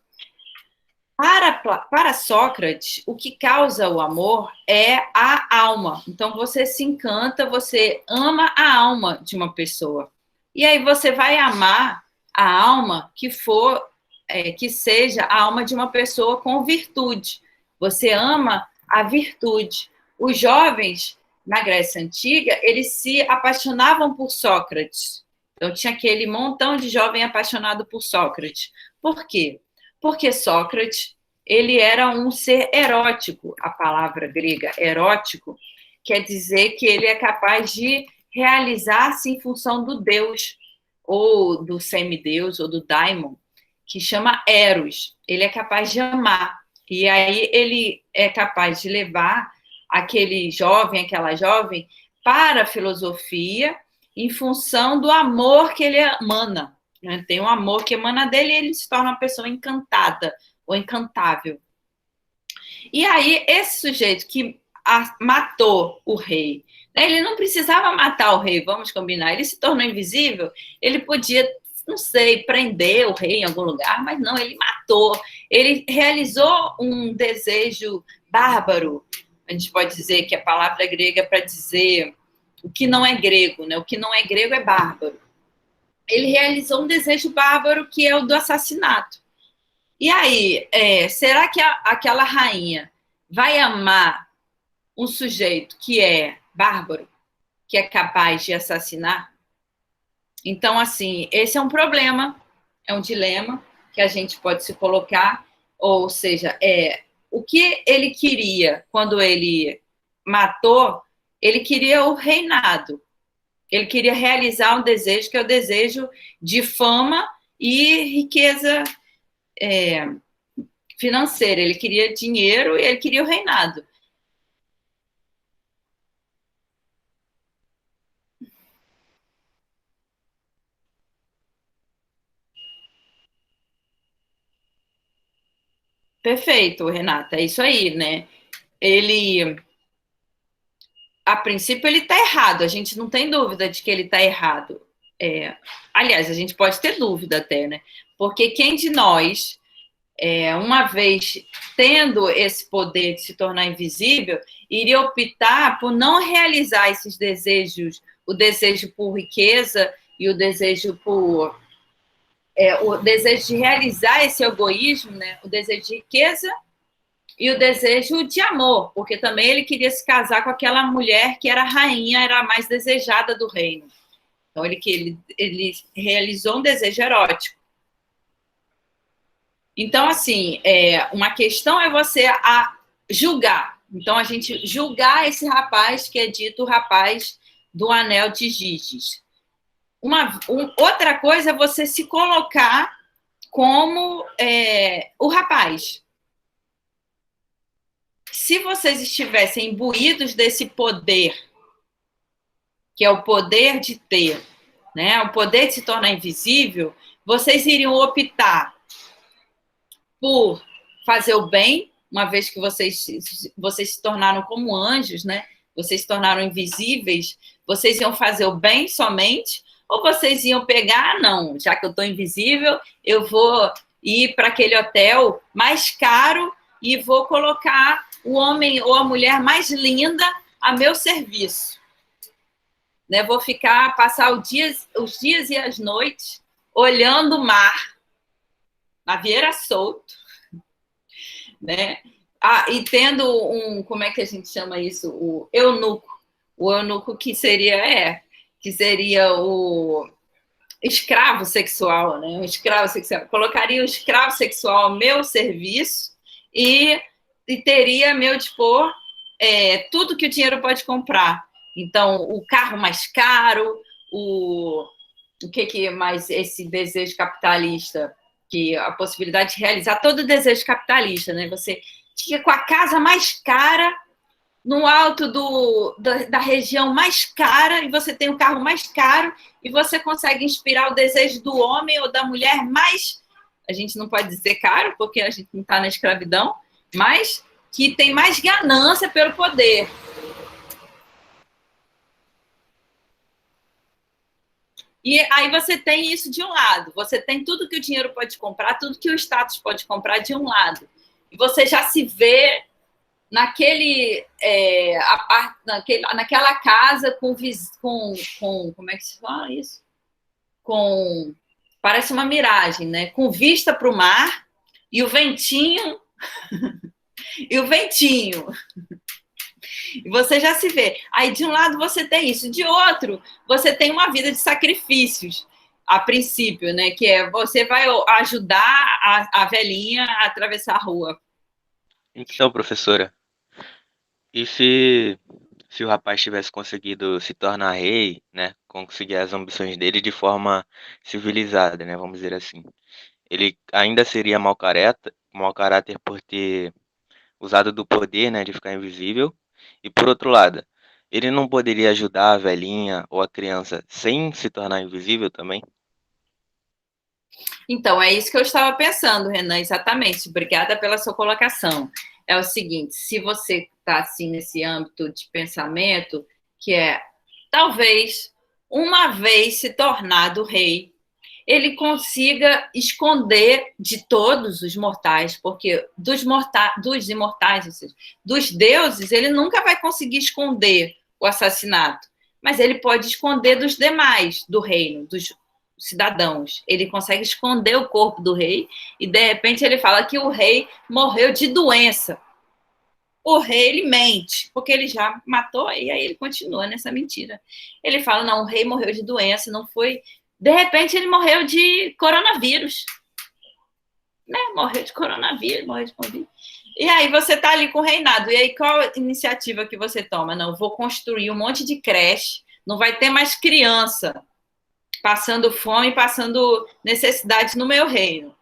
Para Sócrates, o que causa o amor é a alma. Então, você se encanta, você ama a alma de uma pessoa. E aí você vai amar a alma que seja a alma de uma pessoa com virtude. Você ama a virtude. Os jovens, na Grécia Antiga, eles se apaixonavam por Sócrates. Então, tinha aquele montão de jovem apaixonado por Sócrates. Por quê? Porque Sócrates, ele era um ser erótico. A palavra grega erótico quer dizer que ele é capaz de realizar-se em função do Deus, ou do semideus, ou do daimon, que chama Eros. Ele é capaz de amar. E aí ele é capaz de levar aquele jovem, aquela jovem, para a filosofia em função do amor que ele emana. Né? Tem um amor que emana dele e ele se torna uma pessoa encantada ou encantável. E aí, esse sujeito que matou o rei, né? Ele não precisava matar o rei, vamos combinar, ele se tornou invisível, ele podia, não sei, prender o rei em algum lugar, mas não, ele matou, ele realizou um desejo bárbaro, a gente pode dizer que a palavra grega para dizer o que não é grego, né? O que não é grego é bárbaro. Ele realizou um desejo bárbaro que é o do assassinato. E aí, será que aquela rainha vai amar um sujeito que é bárbaro, que é capaz de assassinar? Então, assim, esse é um problema, é um dilema que a gente pode se colocar, ou seja, o que ele queria quando ele matou, ele queria o reinado. Ele queria realizar um desejo, que é o desejo de fama e riqueza financeira. Ele queria dinheiro e ele queria o reinado. Perfeito, Renata, é isso aí, né? Ele, a princípio, ele está errado, a gente não tem dúvida de que ele está errado. Aliás, a gente pode ter dúvida até, né? Porque quem de nós, uma vez tendo esse poder de se tornar invisível, iria optar por não realizar esses desejos, o desejo por riqueza e o desejo o desejo de realizar esse egoísmo, né? O desejo de riqueza e o desejo de amor, porque também ele queria se casar com aquela mulher que era a rainha, era a mais desejada do reino. Então, ele realizou um desejo erótico. Então, assim, uma questão é você julgar. Então, a gente julgar esse rapaz que é dito o rapaz do anel de Giges. Outra coisa é você se colocar como o rapaz. Se vocês estivessem imbuídos desse poder, que é o poder de ter, né, o poder de se tornar invisível, vocês iriam optar por fazer o bem, uma vez que vocês se tornaram como anjos, né? Vocês se tornaram invisíveis, vocês iam fazer o bem somente, ou vocês iam pegar, não, já que eu estou invisível, eu vou ir para aquele hotel mais caro e vou colocar o homem ou a mulher mais linda a meu serviço. Né? Vou passar os dias e as noites olhando o mar, navieira solto, né? E tendo como é que a gente chama isso? O eunuco que seria o escravo sexual, né? Um escravo sexual. Colocaria o escravo sexual ao meu serviço e teria a meu dispor tudo que o dinheiro pode comprar. Então, o carro mais caro, o que mais esse desejo capitalista, que a possibilidade de realizar todo o desejo capitalista, né? Você fica com a casa mais cara, no alto da região mais cara, e você tem o carro mais caro, e você consegue inspirar o desejo do homem ou da mulher mais, a gente não pode dizer caro, porque a gente não está na escravidão, mas que tem mais ganância pelo poder. E aí você tem isso de um lado, você tem tudo que o dinheiro pode comprar, tudo que o status pode comprar de um lado. E você já se vê naquela casa com como é que se fala isso? Parece uma miragem, né? Com vista para o mar e o ventinho e o ventinho. E você já se vê. Aí de um lado você tem isso, de outro você tem uma vida de sacrifícios, a princípio, né? Que você vai ajudar a velhinha a atravessar a rua. Então, professora, e se o rapaz tivesse conseguido se tornar rei, né, conseguir as ambições dele de forma civilizada, né, vamos dizer assim, ele ainda seria mau caráter por ter usado do poder, né, de ficar invisível, e por outro lado, ele não poderia ajudar a velhinha ou a criança sem se tornar invisível também? Então, é isso que eu estava pensando, Renan, exatamente. Obrigada pela sua colocação. É o seguinte, se você está assim nesse âmbito de pensamento, que talvez uma vez se tornado rei, ele consiga esconder de todos os mortais, porque dos imortais, ou seja, dos deuses, ele nunca vai conseguir esconder o assassinato, mas ele pode esconder dos demais do reino, dos cidadãos. Ele consegue esconder o corpo do rei e, de repente, ele fala que o rei morreu de doença. O rei, ele mente, porque ele já matou, e aí ele continua nessa mentira. Ele fala, não, o rei morreu de doença, não foi... De repente, ele morreu de coronavírus. Né? Morreu de coronavírus, morreu de Covid. E aí você está ali com o reinado. E aí qual a iniciativa que você toma? Não, vou construir um monte de creche, não vai ter mais criança passando fome, passando necessidade no meu reino.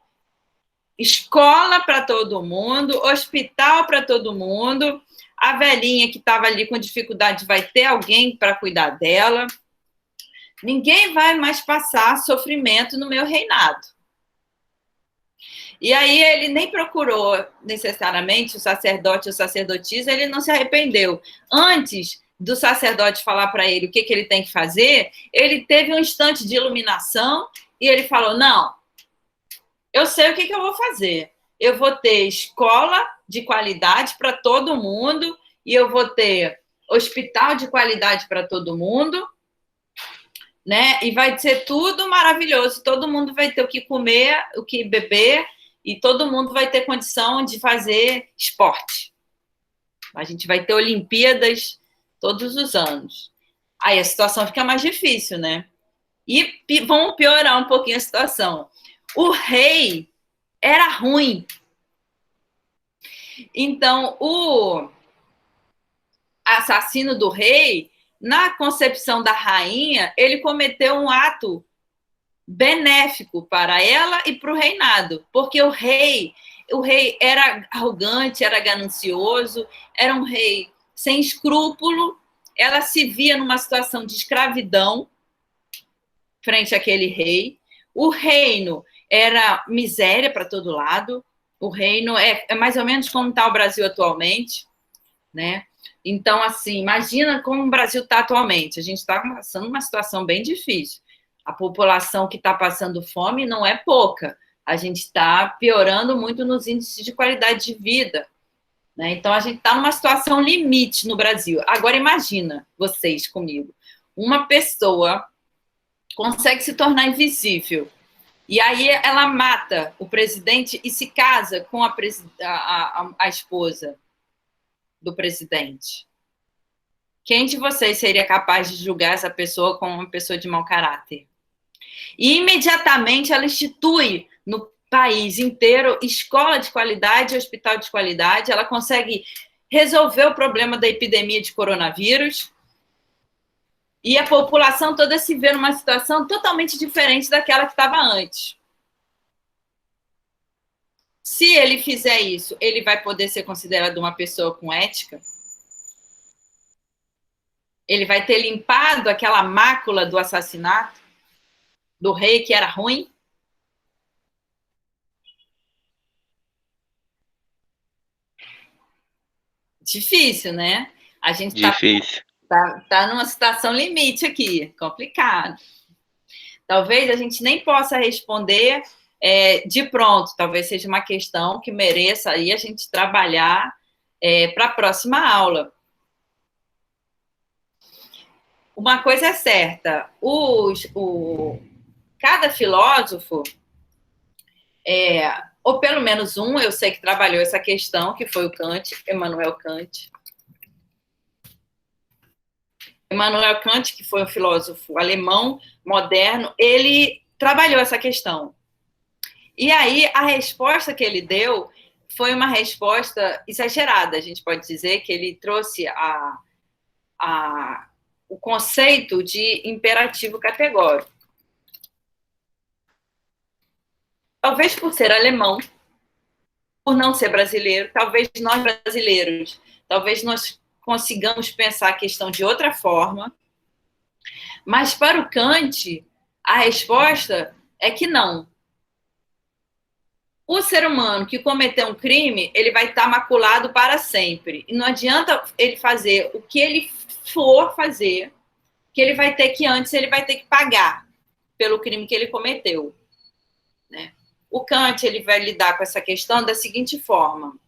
Escola para todo mundo, hospital para todo mundo, a velhinha que estava ali com dificuldade vai ter alguém para cuidar dela. Ninguém vai mais passar sofrimento no meu reinado. E aí ele nem procurou necessariamente o sacerdote ou sacerdotisa, ele não se arrependeu. Antes do sacerdote falar para ele o que ele tem que fazer, ele teve um instante de iluminação e ele falou, não, eu sei o que eu vou fazer. Eu vou ter escola de qualidade para todo mundo e eu vou ter hospital de qualidade para todo mundo, né? E vai ser tudo maravilhoso. Todo mundo vai ter o que comer, o que beber e todo mundo vai ter condição de fazer esporte. A gente vai ter Olimpíadas todos os anos. Aí a situação fica mais difícil, né? E vamos piorar um pouquinho a situação. O rei era ruim. Então, o assassino do rei, na concepção da rainha, ele cometeu um ato benéfico para ela e para o reinado, porque o rei era arrogante, era ganancioso, era um rei sem escrúpulo, ela se via numa situação de escravidão frente àquele rei. O reino era miséria para todo lado. O reino é mais ou menos como está o Brasil atualmente, né? Então, assim, imagina como o Brasil está atualmente. A gente está passando uma situação bem difícil. A população que está passando fome não é pouca. A gente está piorando muito nos índices de qualidade de vida. né? Então, a gente está numa situação limite no Brasil. Agora, imagina, vocês comigo, uma pessoa consegue se tornar invisível, e aí ela mata o presidente e se casa com a esposa do presidente. Quem de vocês seria capaz de julgar essa pessoa como uma pessoa de mau caráter? E imediatamente ela institui no país inteiro escola de qualidade, hospital de qualidade, ela consegue resolver o problema da epidemia de coronavírus, e a população toda se vê numa situação totalmente diferente daquela que estava antes. Se ele fizer isso, ele vai poder ser considerado uma pessoa com ética? Ele vai ter limpado aquela mácula do assassinato do rei que era ruim? Difícil, né? A gente tá numa situação limite aqui, complicado. Talvez a gente nem possa responder de pronto, talvez seja uma questão que mereça aí a gente trabalhar para a próxima aula. Uma coisa é certa, cada filósofo, ou pelo menos um, eu sei que trabalhou essa questão, que foi o Kant, Immanuel Kant. Immanuel Kant, que foi um filósofo alemão moderno, ele trabalhou essa questão. E aí, a resposta que ele deu foi uma resposta exagerada. A gente pode dizer que ele trouxe o conceito de imperativo categórico. Talvez por ser alemão, por não ser brasileiro, talvez nós brasileiros, talvez nós consigamos pensar a questão de outra forma, mas para o Kant, a resposta é que não. O ser humano que cometeu um crime, ele vai estar maculado para sempre. E não adianta ele fazer o que ele for fazer, que ele vai ter que pagar pelo crime que ele cometeu, né? O Kant, ele vai lidar com essa questão da seguinte forma,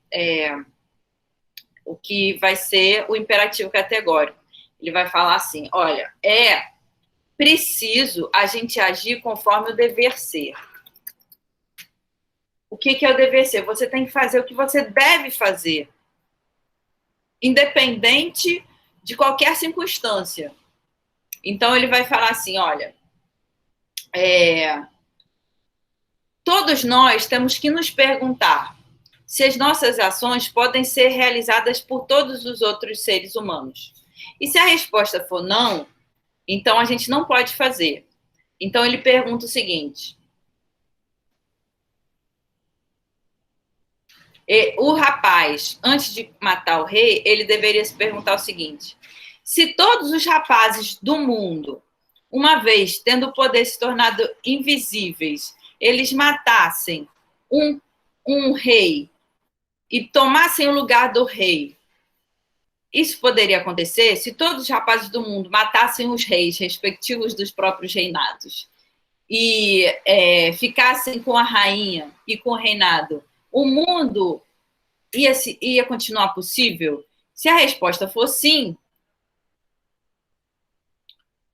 o que vai ser o imperativo categórico. Ele vai falar assim, olha, é preciso a gente agir conforme o dever ser. O que é o dever ser? Você tem que fazer o que você deve fazer, independente de qualquer circunstância. Então, ele vai falar assim, olha, todos nós temos que nos perguntar se as nossas ações podem ser realizadas por todos os outros seres humanos. E se a resposta for não, então a gente não pode fazer. Então, ele pergunta o seguinte, o rapaz, antes de matar o rei, ele deveria se perguntar o seguinte, se todos os rapazes do mundo, uma vez tendo o poder se tornado invisíveis, eles matassem um rei e tomassem o lugar do rei, isso poderia acontecer se todos os rapazes do mundo matassem os reis respectivos dos próprios reinados e ficassem com a rainha e com o reinado, o mundo ia continuar possível? Se a resposta for sim,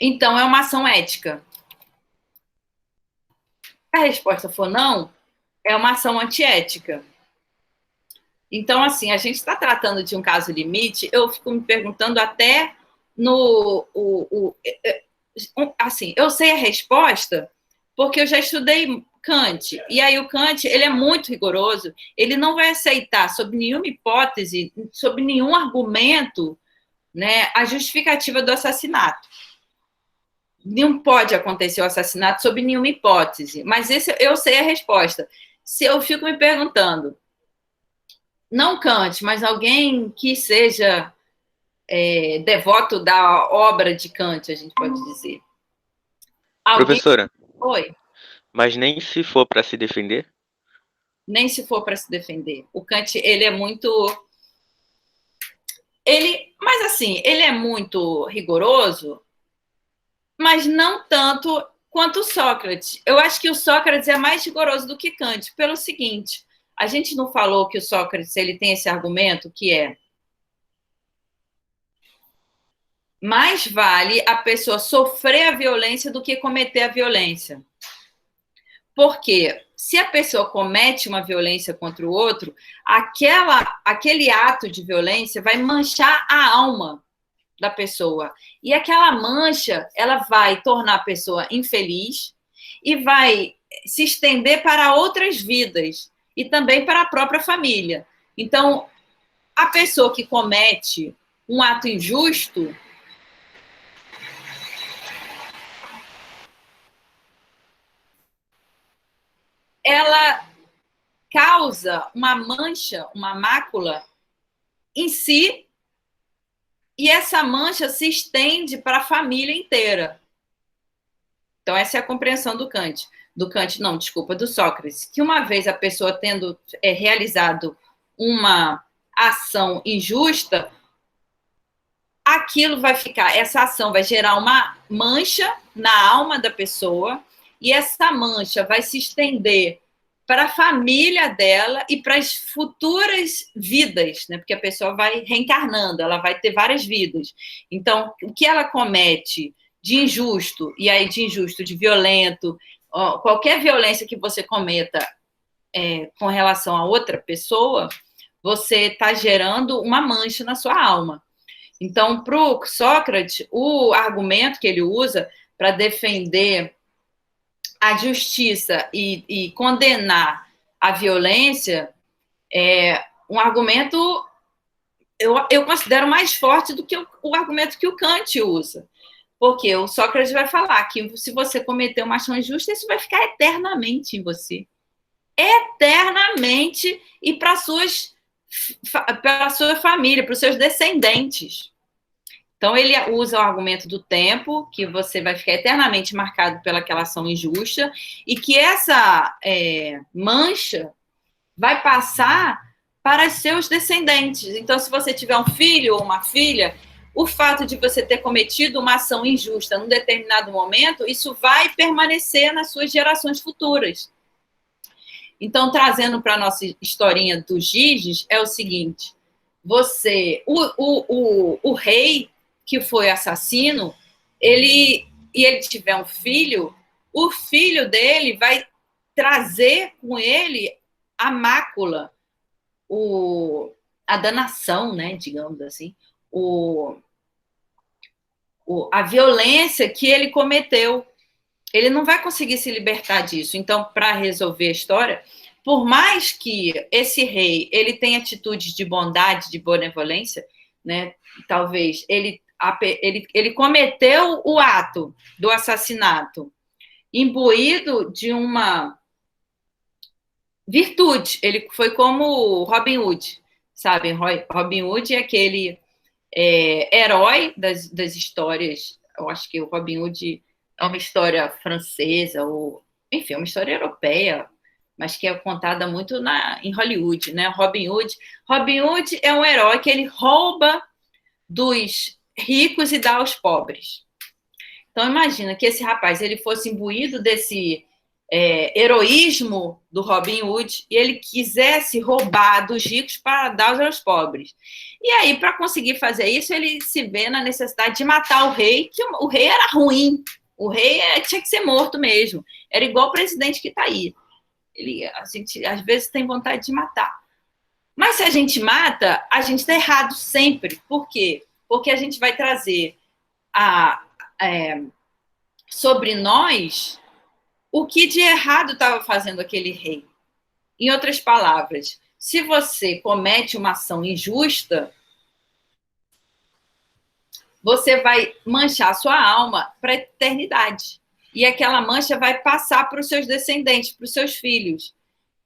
então é uma ação ética. Se a resposta for não, é uma ação antiética. Então, assim, a gente está tratando de um caso limite, eu fico me perguntando até assim, eu sei a resposta porque eu já estudei Kant, e aí o Kant, ele é muito rigoroso, ele não vai aceitar, sob nenhuma hipótese, sob nenhum argumento, né, a justificativa do assassinato. Não pode acontecer o assassinato sob nenhuma hipótese, mas eu sei a resposta. Se eu fico me perguntando, não Kant, mas alguém que seja devoto da obra de Kant, a gente pode dizer. Professora. Oi. Mas nem se for para se defender? Nem se for para se defender. O Kant, ele é muito... Mas assim, ele é muito rigoroso, mas não tanto quanto Sócrates. Eu acho que o Sócrates é mais rigoroso do que Kant, pelo seguinte, A gente não falou que o Sócrates ele tem esse argumento que é mais vale a pessoa sofrer a violência do que cometer a violência. Porque se a pessoa comete uma violência contra o outro, aquele ato de violência vai manchar a alma da pessoa. E aquela mancha, ela vai tornar a pessoa infeliz e vai se estender para outras vidas e também para a própria família. Então, a pessoa que comete um ato injusto, ela causa uma mancha, uma mácula em si, e essa mancha se estende para a família inteira. Então, essa é a compreensão do Kant. Do Sócrates. Que uma vez a pessoa tendo realizado uma ação injusta, aquilo vai ficar, essa ação vai gerar uma mancha na alma da pessoa, e essa mancha vai se estender para a família dela e para as futuras vidas, né? Porque a pessoa vai reencarnando, ela vai ter várias vidas. Então, o que ela comete de injusto, e aí de injusto, de violento, qualquer violência que você cometa com relação a outra pessoa, você está gerando uma mancha na sua alma. Então, para o Sócrates, o argumento que ele usa para defender a justiça e condenar a violência é um argumento, eu considero mais forte do que o argumento que o Kant usa. Porque o Sócrates vai falar que se você cometer uma ação injusta, isso vai ficar eternamente em você. Eternamente, e para a sua família, para os seus descendentes. Então, ele usa o argumento do tempo, que você vai ficar eternamente marcado pelaquela ação injusta, e que essa mancha vai passar para seus descendentes. Então, se você tiver um filho ou uma filha, o fato de você ter cometido uma ação injusta num determinado momento, isso vai permanecer nas suas gerações futuras. Então, trazendo para a nossa historinha dos Giges, é o seguinte: o rei que foi assassino, ele tiver um filho, o filho dele vai trazer com ele a mácula, a danação, né, digamos assim, a violência que ele cometeu. Ele não vai conseguir se libertar disso. Então, para resolver a história, por mais que esse rei ele tenha atitudes de bondade, de benevolência, né, talvez ele cometeu o ato do assassinato imbuído de uma virtude. Ele foi como Robin Hood, sabe? Robin Hood é aquele herói das histórias. Eu acho que o Robin Hood é uma história francesa, ou, enfim, uma história europeia, mas que é contada muito em Hollywood, né? Robin Hood é um herói que ele rouba dos ricos e dá aos pobres. Então, imagina que esse rapaz ele fosse imbuído desse heroísmo do Robin Hood e ele quisesse roubar dos ricos para dar aos pobres. E aí, para conseguir fazer isso, ele se vê na necessidade de matar o rei, que o rei era ruim, o rei tinha que ser morto mesmo. Era igual o presidente que está aí. A gente, às vezes, tem vontade de matar. Mas se a gente mata, a gente está errado sempre. Por quê? Porque a gente vai trazer sobre nós o que de errado estava fazendo aquele rei. Em outras palavras, se você comete uma ação injusta, você vai manchar a sua alma para a eternidade. E aquela mancha vai passar para os seus descendentes, para os seus filhos.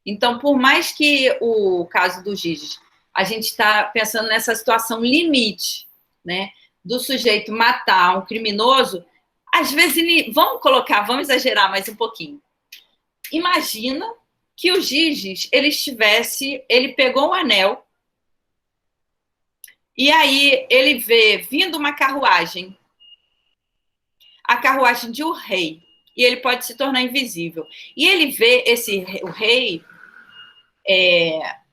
Então, por mais que o caso do Giges, a gente está pensando nessa situação limite, né, do sujeito matar um criminoso, às vezes, vamos exagerar mais um pouquinho. Imagina que o Giges, ele pegou um anel, e aí ele vê vindo uma carruagem, a carruagem de um rei, e ele pode se tornar invisível. E ele vê o rei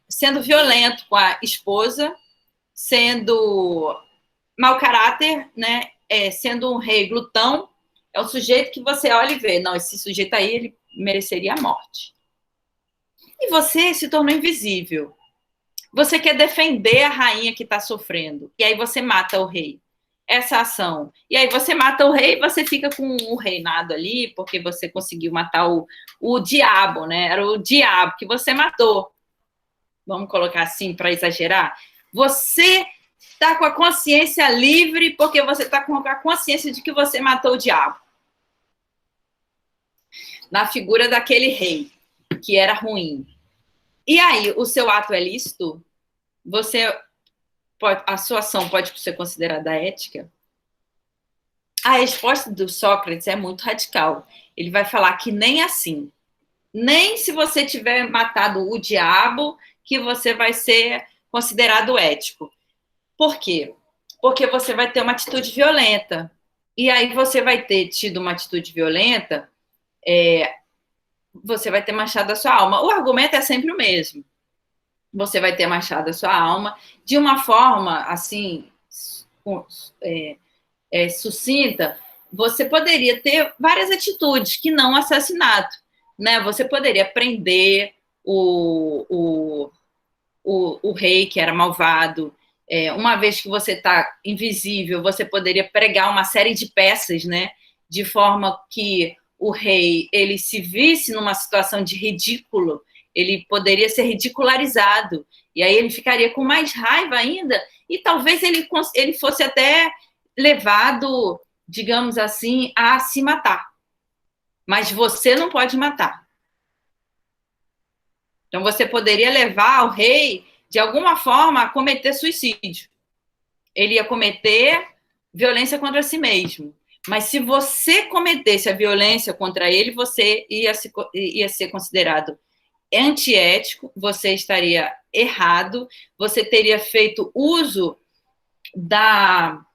sendo violento com a esposa, sendo mau caráter, né? Sendo um rei glutão. É o sujeito que você olha e vê, não, esse sujeito aí, ele mereceria a morte. E você se tornou invisível. Você quer defender a rainha que está sofrendo. E aí você mata o rei. Essa ação. E aí você mata o rei e você fica com o reinado ali, porque você conseguiu matar o diabo, né? Era o diabo que você matou. Vamos colocar assim, para exagerar. Você está com a consciência livre porque você está com a consciência de que você matou o diabo. Na figura daquele rei, que era ruim. E aí, o seu ato é lícito? A sua ação pode ser considerada ética? A resposta do Sócrates é muito radical. Ele vai falar que nem assim. Nem se você tiver matado o diabo que você vai ser considerado ético. Por quê? Porque você vai ter uma atitude violenta. E aí você vai ter tido uma atitude violenta, você vai ter manchado a sua alma. O argumento é sempre o mesmo. Você vai ter manchado a sua alma de uma forma, assim, sucinta. Você poderia ter várias atitudes que não assassinato, né? Você poderia prender o rei que era malvado. Uma vez que você está invisível, você poderia pregar uma série de peças, né? De forma que o rei ele se visse numa situação de ridículo, ele poderia ser ridicularizado, e aí ele ficaria com mais raiva ainda, e talvez ele fosse até levado, digamos assim, a se matar. Mas você não pode matar. Então você poderia levar o rei, de alguma forma, a cometer suicídio. Ele ia cometer violência contra si mesmo. Mas se você cometesse a violência contra ele, você ia ser considerado antiético, você estaria errado, você teria feito uso dessa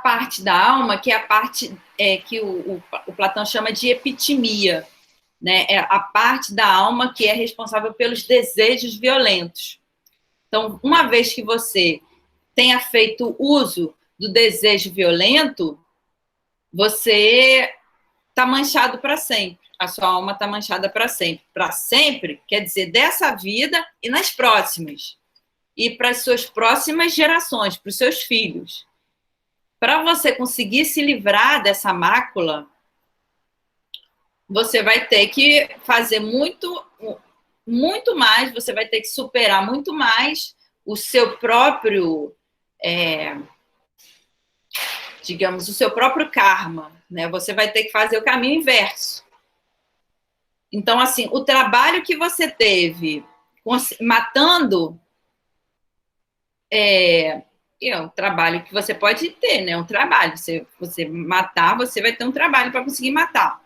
parte da alma, que é a parte que o Platão chama de epitimia, né? É a parte da alma que é responsável pelos desejos violentos. Então, uma vez que você tenha feito uso do desejo violento, você está manchado para sempre. A sua alma está manchada para sempre. Para sempre quer dizer dessa vida e nas próximas. E para as suas próximas gerações, para os seus filhos. Para você conseguir se livrar dessa mácula, você vai ter que fazer muito mais, você vai ter que superar muito mais o seu próprio, digamos, o seu próprio karma, né? Você vai ter que fazer o caminho inverso. Então, assim, o trabalho que você teve matando é um trabalho que você pode ter, né? Um trabalho. Você matar, você vai ter um trabalho para conseguir matar.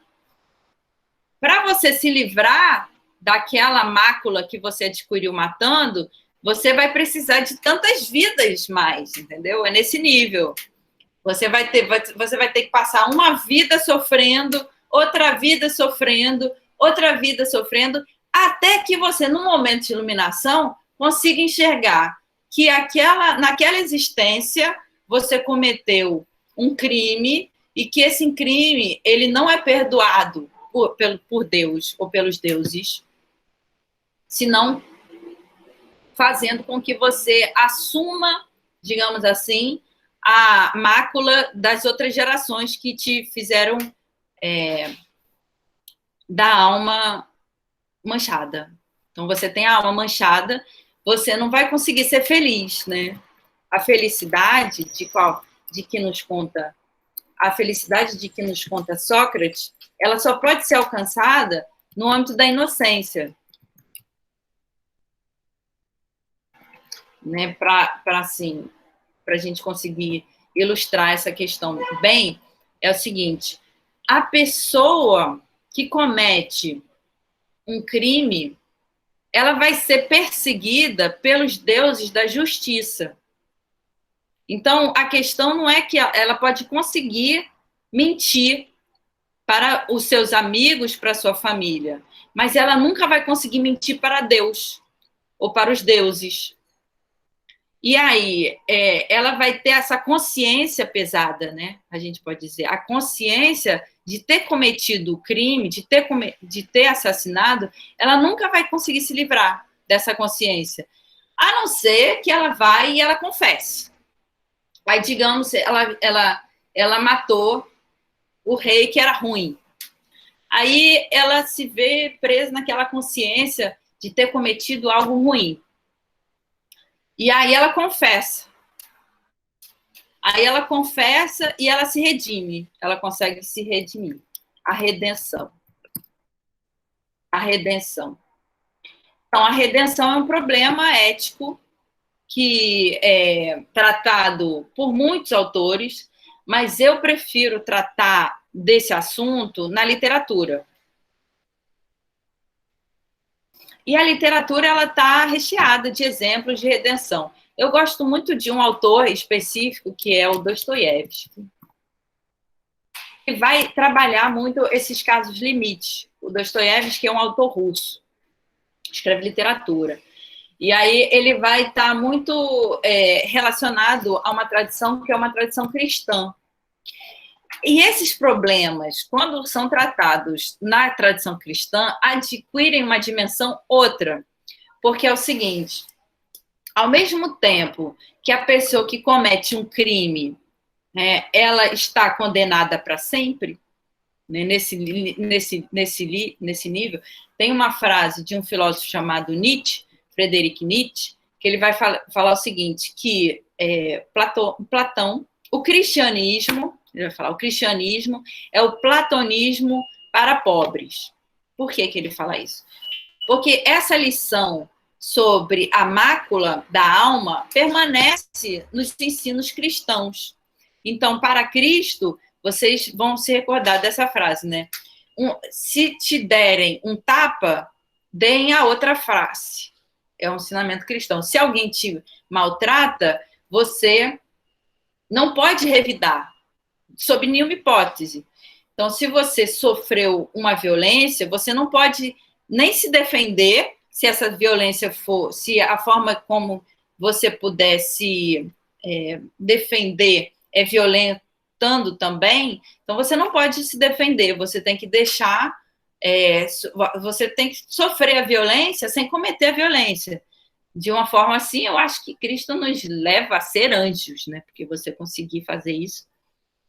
Para você se livrar daquela mácula que você adquiriu matando, você vai precisar de tantas vidas mais, entendeu? É nesse nível. Você vai ter que passar uma vida sofrendo, outra vida sofrendo, outra vida sofrendo, até que você, no momento de iluminação, consiga enxergar que naquela existência você cometeu um crime e que esse crime ele não é perdoado por Deus ou pelos deuses, senão fazendo com que você assuma, digamos assim, a mácula das outras gerações que te fizeram da alma manchada. Então, você tem a alma manchada, você não vai conseguir ser feliz, né? A felicidade de que nos conta Sócrates, ela só pode ser alcançada no âmbito da inocência, né? Para a gente conseguir ilustrar essa questão bem, é o seguinte: a pessoa que comete um crime, ela vai ser perseguida pelos deuses da justiça. Então, a questão não é que ela pode conseguir mentir, para os seus amigos, para a sua família, mas ela nunca vai conseguir mentir para Deus ou para os deuses. E aí, ela vai ter essa consciência pesada, né? A gente pode dizer, a consciência de ter cometido o crime, de ter assassinado, ela nunca vai conseguir se livrar dessa consciência, a não ser que ela vá e ela confesse. Aí, digamos, ela matou o rei que era ruim. Aí ela se vê presa naquela consciência de ter cometido algo ruim. E aí ela confessa. Aí ela confessa e ela se redime. Ela consegue se redimir. A redenção. A redenção. Então, a redenção é um problema ético que é tratado por muitos autores, mas eu prefiro tratar desse assunto na literatura. E a literatura ela está recheada de exemplos de redenção. Eu gosto muito de um autor específico, que é o Dostoiévski, que vai trabalhar muito esses casos limites. O Dostoiévski é um autor russo, escreve literatura. E aí ele vai estar muito relacionado a uma tradição que é uma tradição cristã. E esses problemas, quando são tratados na tradição cristã, adquirem uma dimensão outra. Porque é o seguinte, ao mesmo tempo que a pessoa que comete um crime, ela está condenada para sempre, né, nesse nível, tem uma frase de um filósofo chamado Nietzsche, Friedrich Nietzsche, que ele vai falar o seguinte, que Platão, o cristianismo, ele vai falar, o cristianismo é o platonismo para pobres. Por que ele fala isso? Porque essa lição sobre a mácula da alma permanece nos ensinos cristãos. Então, para Cristo, vocês vão se recordar dessa frase, né? Se te derem um tapa, deem a outra face. É um ensinamento cristão. Se alguém te maltrata, você não pode revidar, sob nenhuma hipótese. Então, se você sofreu uma violência, você não pode nem se defender, se essa violência for, se a forma como você puder se defender é violentando também, então você não pode se defender, você tem que deixar, você tem que sofrer a violência sem cometer a violência. De uma forma assim, eu acho que Cristo nos leva a ser anjos, né? Porque você conseguir fazer isso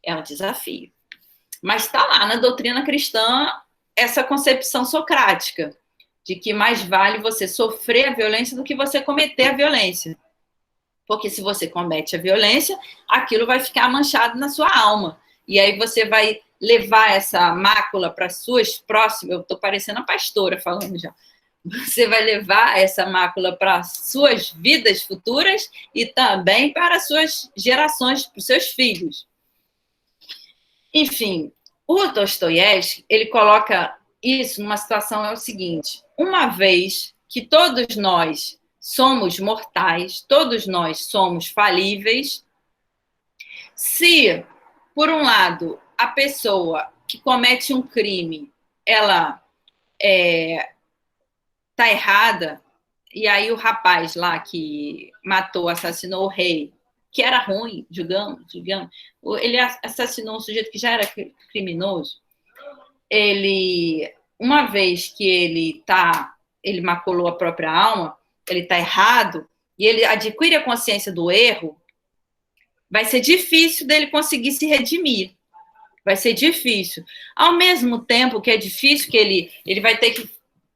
é um desafio. Mas está lá na doutrina cristã essa concepção socrática, de que mais vale você sofrer a violência do que você cometer a violência. Porque se você comete a violência, aquilo vai ficar manchado na sua alma. E aí você vai levar essa mácula para suas próximas... Eu estou parecendo a pastora falando já. Você vai levar essa mácula para suas vidas futuras e também para suas gerações, para os seus filhos. Enfim, o Dostoiévski, ele coloca isso numa situação, é o seguinte, uma vez que todos nós somos mortais, todos nós somos falíveis, se, por um lado, a pessoa que comete um crime, ela está errada, e aí o rapaz lá que matou, assassinou o rei, que era ruim, digamos, ele assassinou um sujeito que já era criminoso, ele, uma vez que ele maculou a própria alma, ele está errado, e ele adquire a consciência do erro, vai ser difícil dele conseguir se redimir. Vai ser difícil. Ao mesmo tempo que é difícil, que ele vai ter que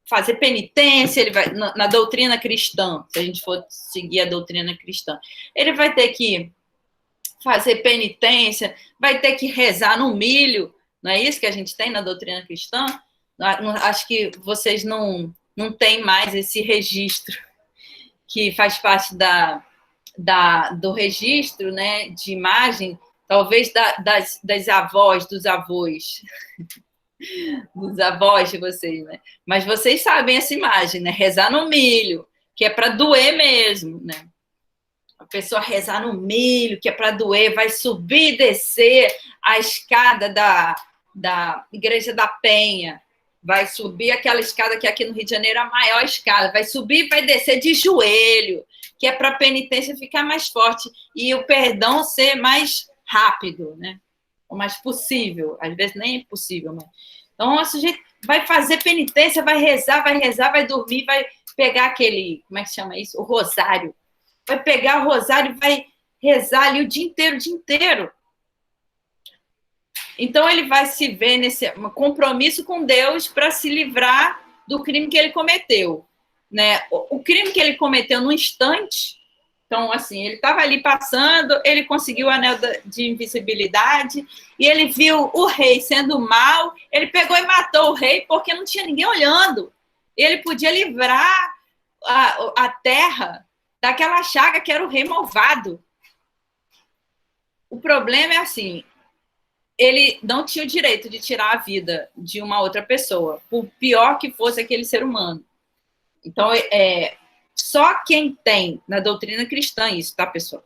fazer penitência, ele vai, na doutrina cristã, se a gente for seguir a doutrina cristã, ele vai ter que fazer penitência, vai ter que rezar no milho, não é isso que a gente tem na doutrina cristã? Acho que vocês não têm mais esse registro, que faz parte do registro, né, de imagem, talvez das avós, dos avós, dos avós de vocês, né? Mas vocês sabem essa imagem, né? Rezar no milho, que é para doer mesmo, né? A pessoa rezar no milho, que é para doer, vai subir e descer a escada da Igreja da Penha, vai subir aquela escada que aqui no Rio de Janeiro é a maior escada, vai subir e vai descer de joelho, que é para a penitência ficar mais forte e o perdão ser mais rápido, né? O mais possível. Às vezes nem é possível, mas... Então, o sujeito vai fazer penitência, vai rezar, vai dormir, vai pegar aquele, como é que chama isso? O rosário. Vai pegar o rosário e vai rezar ali o dia inteiro. Então, ele vai se ver nesse compromisso com Deus para se livrar do crime que ele cometeu. Né? O crime que ele cometeu no instante, então, assim, ele estava ali passando, ele conseguiu o anel de invisibilidade e ele viu o rei sendo mal, ele pegou e matou o rei porque não tinha ninguém olhando. Ele podia livrar a terra daquela chaga que era o rei malvado. O problema é assim, ele não tinha o direito de tirar a vida de uma outra pessoa, por pior que fosse aquele ser humano. Então, só quem tem, na doutrina cristã isso, tá, pessoal?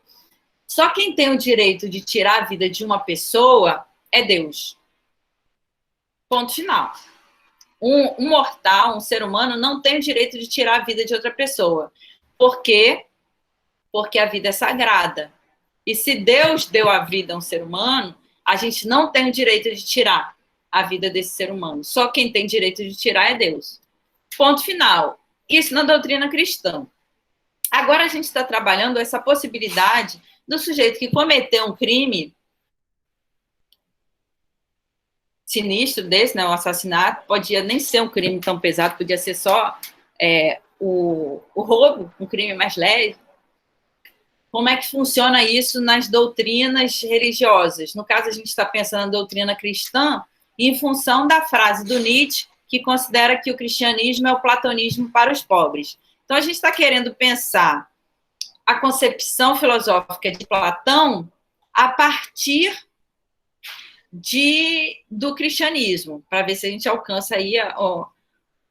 Só quem tem o direito de tirar a vida de uma pessoa é Deus. Ponto final. Um mortal, um ser humano, não tem o direito de tirar a vida de outra pessoa. Por quê? Porque a vida é sagrada. E se Deus deu a vida a um ser humano, a gente não tem o direito de tirar a vida desse ser humano. Só quem tem direito de tirar é Deus. Ponto final. Isso na doutrina cristã. Agora a gente está trabalhando essa possibilidade do sujeito que cometeu um crime sinistro desse, né, um assassinato, podia nem ser um crime tão pesado, podia ser só o roubo, um crime mais leve. Como é que funciona isso nas doutrinas religiosas? No caso, a gente está pensando na doutrina cristã em função da frase do Nietzsche, que considera que o cristianismo é o platonismo para os pobres. Então, a gente está querendo pensar a concepção filosófica de Platão a partir do cristianismo, para ver se a gente alcança aí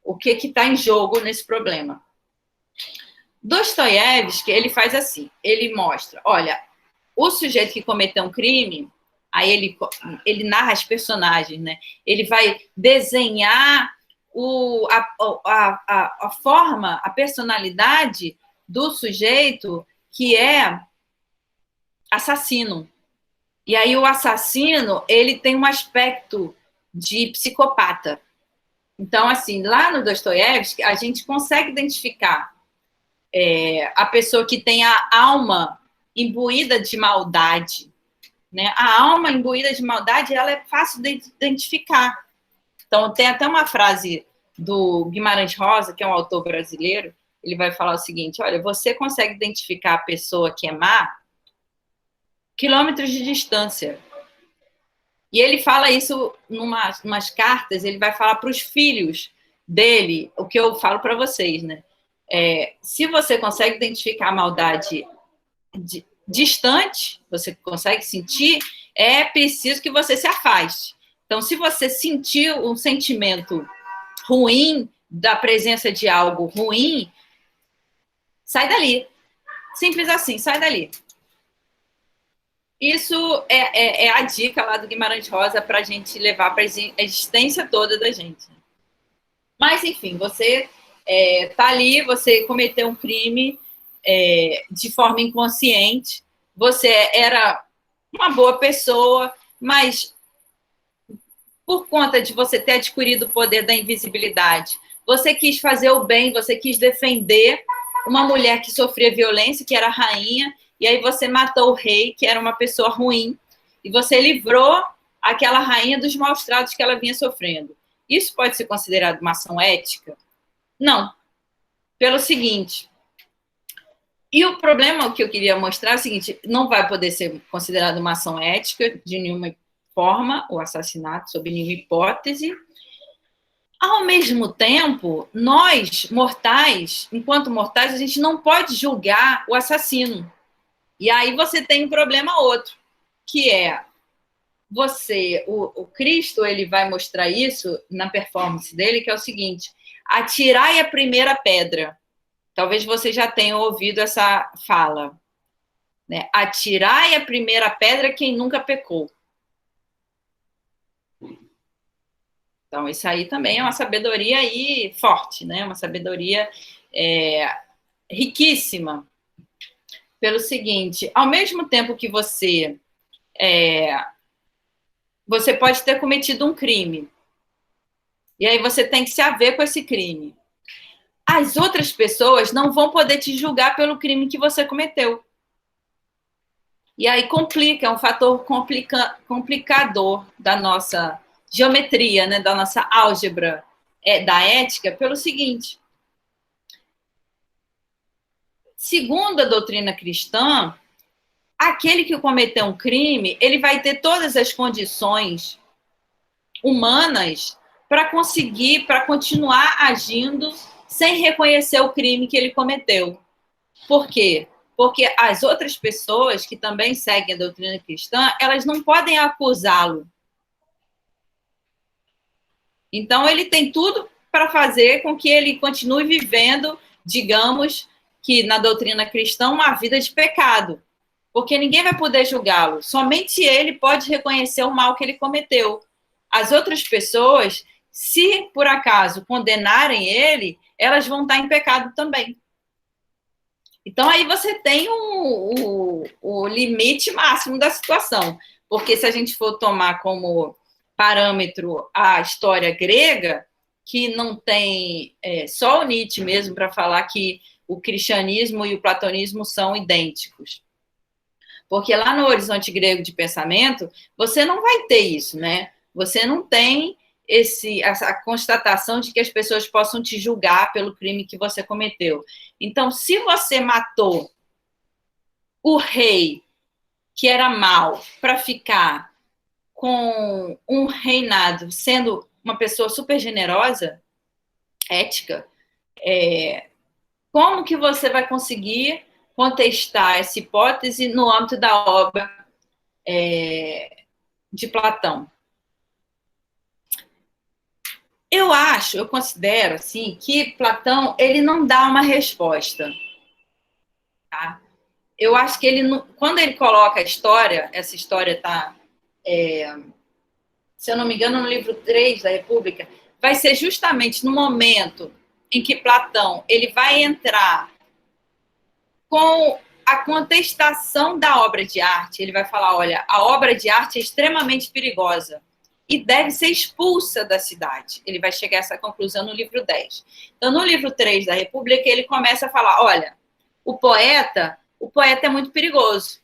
o que está em jogo nesse problema. Dostoiévski, ele faz assim, ele mostra, olha, o sujeito que cometeu um crime, aí ele narra as personagens, né? Ele vai desenhar a forma, a personalidade do sujeito que é assassino. E aí o assassino, ele tem um aspecto de psicopata. Então, assim, lá no Dostoiévski, a gente consegue identificar a pessoa que tem a alma imbuída de maldade. Né? A alma imbuída de maldade, ela é fácil de identificar. Então, tem até uma frase do Guimarães Rosa, que é um autor brasileiro, ele vai falar o seguinte, olha, você consegue identificar a pessoa que é má quilômetros de distância. E ele fala isso numas cartas, ele vai falar para os filhos dele, o que eu falo para vocês, né? Se você consegue identificar a maldade distante, você consegue sentir, é preciso que você se afaste. Então, se você sentir um sentimento ruim, da presença de algo ruim, sai dali. Simples assim, sai dali. Isso é a dica lá do Guimarães Rosa para a gente levar para a existência toda da gente. Mas, enfim, você está ali, você cometeu um crime de forma inconsciente, você era uma boa pessoa, mas por conta de você ter adquirido o poder da invisibilidade, você quis fazer o bem, você quis defender uma mulher que sofria violência, que era rainha, e aí você matou o rei, que era uma pessoa ruim, e você livrou aquela rainha dos maus tratos que ela vinha sofrendo. Isso pode ser considerado uma ação ética? Não. Pelo seguinte, e o problema que eu queria mostrar é o seguinte, não vai poder ser considerado uma ação ética de nenhuma forma, o assassinato, sob nenhuma hipótese. Ao mesmo tempo, nós, mortais, enquanto mortais, a gente não pode julgar o assassino. E aí você tem um problema outro, que é o Cristo, ele vai mostrar isso na performance dele, que é o seguinte, atirai a primeira pedra. Talvez você já tenha ouvido essa fala. Né? Atirai a primeira pedra quem nunca pecou. Então, isso aí também é uma sabedoria aí forte, né? Uma sabedoria riquíssima. Pelo seguinte, ao mesmo tempo que você pode ter cometido um crime, e aí você tem que se haver com esse crime. As outras pessoas não vão poder te julgar pelo crime que você cometeu. E aí complica, é um fator complicador da nossa geometria, né, da nossa álgebra da ética, pelo seguinte. Segundo a doutrina cristã, aquele que cometeu um crime, ele vai ter todas as condições humanas para continuar agindo sem reconhecer o crime que ele cometeu. Por quê? Porque as outras pessoas que também seguem a doutrina cristã, elas não podem acusá-lo. Então, ele tem tudo para fazer com que ele continue vivendo, digamos, que na doutrina cristã, uma vida de pecado. Porque ninguém vai poder julgá-lo. Somente ele pode reconhecer o mal que ele cometeu. As outras pessoas, se por acaso condenarem ele, elas vão estar em pecado também. Então, aí você tem o limite máximo da situação. Porque se a gente for tomar como parâmetro a história grega, que não tem só o Nietzsche mesmo para falar que o cristianismo e o platonismo são idênticos. Porque lá no horizonte grego de pensamento, você não vai ter isso, né? Você não tem essa constatação de que as pessoas possam te julgar pelo crime que você cometeu. Então, se você matou o rei, que era mau, para ficar com um reinado, sendo uma pessoa super generosa, ética, como que você vai conseguir contestar essa hipótese no âmbito da obra de Platão? Eu considero, assim, que Platão, ele não dá uma resposta, tá? Eu acho que ele, quando ele coloca a história, essa história está, se eu não me engano, no livro 3 da República, vai ser justamente no momento em que Platão, ele vai entrar com a contestação da obra de arte. Ele vai falar, olha, a obra de arte é extremamente perigosa e deve ser expulsa da cidade. Ele vai chegar a essa conclusão no livro 10. Então, no livro 3 da República, ele começa a falar, olha, o poeta é muito perigoso.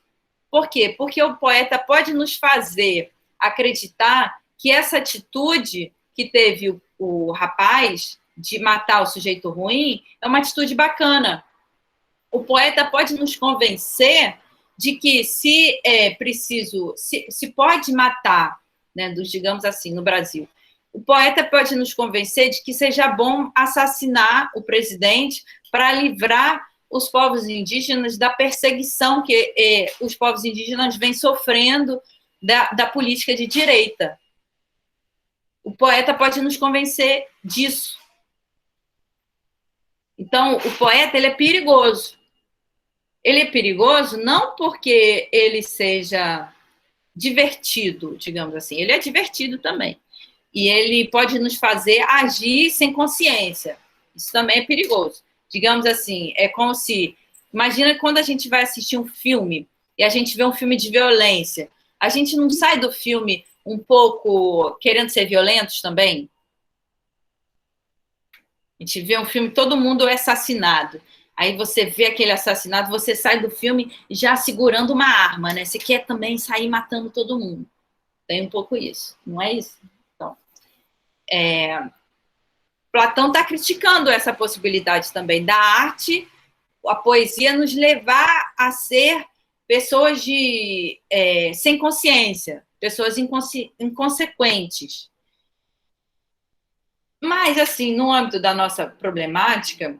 Por quê? Porque o poeta pode nos fazer acreditar que essa atitude que teve o rapaz de matar o sujeito ruim é uma atitude bacana. O poeta pode nos convencer de que se é preciso, se pode matar, né, digamos assim, no Brasil. O poeta pode nos convencer de que seja bom assassinar o presidente para livrar os povos indígenas da perseguição que os povos indígenas vêm sofrendo da política de direita. O poeta pode nos convencer disso. Então, o poeta, ele é perigoso. Ele é perigoso não porque ele seja divertido, digamos assim. Ele é divertido também. E ele pode nos fazer agir sem consciência. Isso também é perigoso. Digamos assim, é como se... Imagina quando a gente vai assistir um filme e a gente vê um filme de violência. A gente não sai do filme um pouco querendo ser violentos também? A gente vê um filme, todo mundo é assassinado. Aí você vê aquele assassinato, você sai do filme já segurando uma arma, né? Você quer também sair matando todo mundo. Tem um pouco isso, não é isso? Então, Platão está criticando essa possibilidade também da arte, a poesia nos levar a ser pessoas sem consciência, pessoas inconsequentes. Mas, assim, no âmbito da nossa problemática,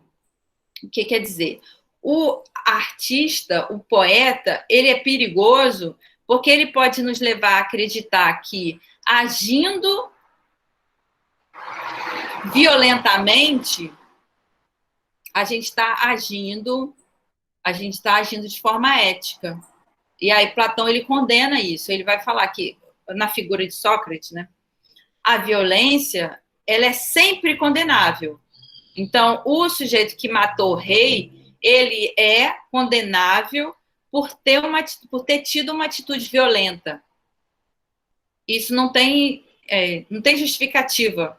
o que quer dizer? O artista, o poeta, ele é perigoso porque ele pode nos levar a acreditar que, agindo violentamente, a gente está agindo de forma ética. E aí Platão, ele condena isso. Ele vai falar que, na figura de Sócrates, né? a violência, ela é sempre condenável. Então, o sujeito que matou o rei, ele é condenável por ter tido uma atitude violenta. Isso não tem justificativa,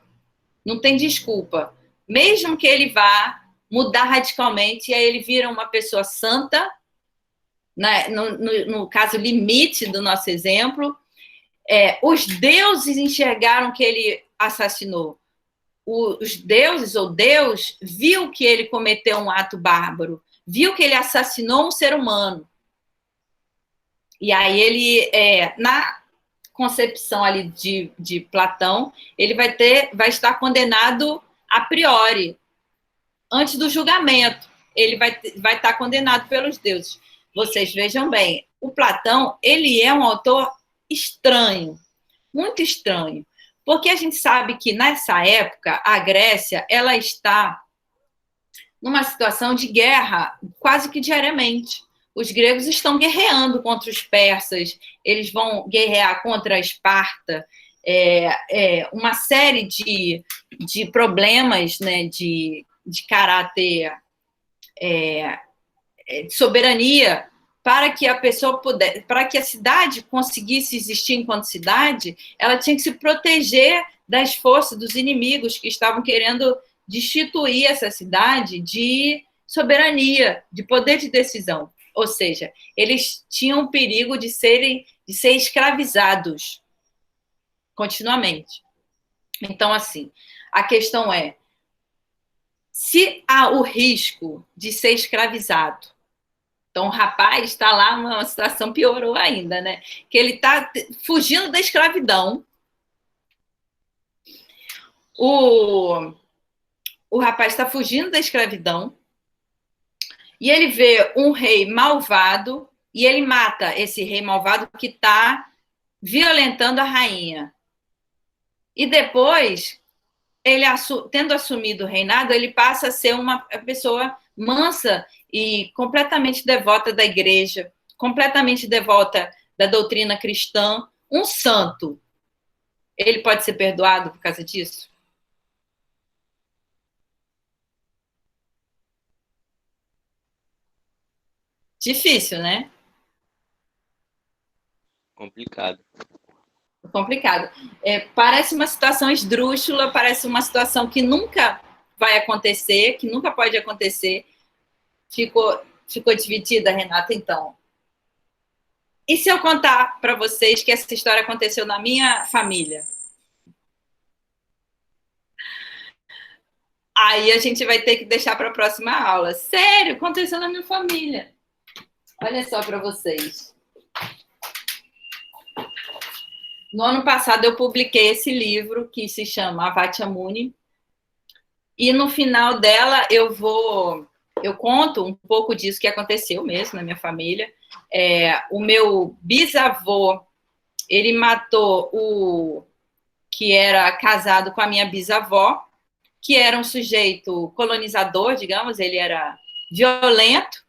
não tem desculpa. Mesmo que ele vá mudar radicalmente, e aí ele vira uma pessoa santa, né, no caso limite do nosso exemplo, os deuses enxergaram que ele assassinou. Os deuses, ou Deus, viu que ele cometeu um ato bárbaro, viu que ele assassinou um ser humano. E aí ele, na concepção ali de Platão, ele vai estar condenado a priori, antes do julgamento. Ele vai estar condenado pelos deuses. Vocês vejam bem, o Platão, ele é um autor estranho, muito estranho, porque a gente sabe que nessa época a Grécia, ela está numa situação de guerra quase que diariamente. Os gregos estão guerreando contra os persas, eles vão guerrear contra a Esparta, uma série de problemas, né, de caráter de soberania, para que a pessoa pudesse, para que a cidade conseguisse existir enquanto cidade, ela tinha que se proteger das forças dos inimigos que estavam querendo destituir essa cidade de soberania, de poder de decisão. Ou seja, eles tinham o perigo de ser escravizados continuamente. Então, assim, a questão é, se há o risco de ser escravizado, então o rapaz está lá numa situação, piorou ainda, né? Que ele está fugindo da escravidão. O rapaz está fugindo da escravidão e ele vê um rei malvado e ele mata esse rei malvado que está violentando a rainha. E depois, ele tendo assumido o reinado, ele passa a ser uma pessoa mansa e completamente devota da igreja, completamente devota da doutrina cristã, um santo. Ele pode ser perdoado por causa disso? Difícil, né? Complicado. Complicado. Parece uma situação esdrúxula, parece uma situação que nunca vai acontecer, que nunca pode acontecer. Ficou dividida, Renata, então. E se eu contar para vocês que essa história aconteceu na minha família? Aí a gente vai ter que deixar para a próxima aula. Sério, aconteceu na minha família. Olha só para vocês. No ano passado eu publiquei esse livro que se chama Avatya Muni. E no final dela eu conto um pouco disso que aconteceu mesmo na minha família. O meu bisavô, ele matou o que era casado com a minha bisavó, que era um sujeito colonizador, digamos, ele era violento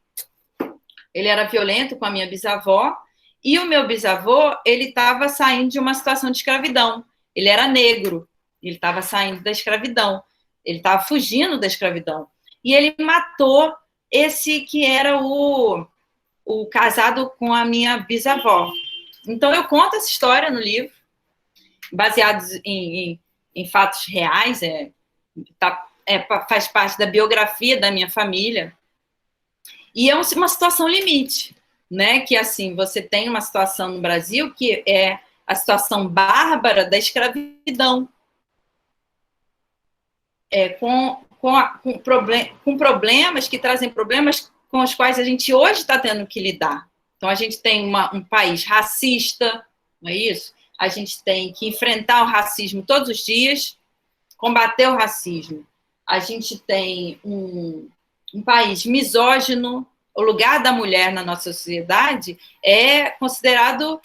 com a minha bisavó, e o meu bisavô, ele estava saindo de uma situação de escravidão, ele era negro, ele estava saindo da escravidão, ele estava fugindo da escravidão, e ele matou esse que era o casado com a minha bisavó. Então eu conto essa história no livro, baseado em fatos reais, faz parte da biografia da minha família, e é uma situação limite, né? Que assim, você tem uma situação no Brasil que é a situação bárbara da escravidão, com problemas que trazem problemas com os quais a gente hoje está tendo que lidar. Então a gente tem um país racista, não é isso? A gente tem que enfrentar o racismo todos os dias, combater o racismo. A gente tem um país misógino, o lugar da mulher na nossa sociedade é considerado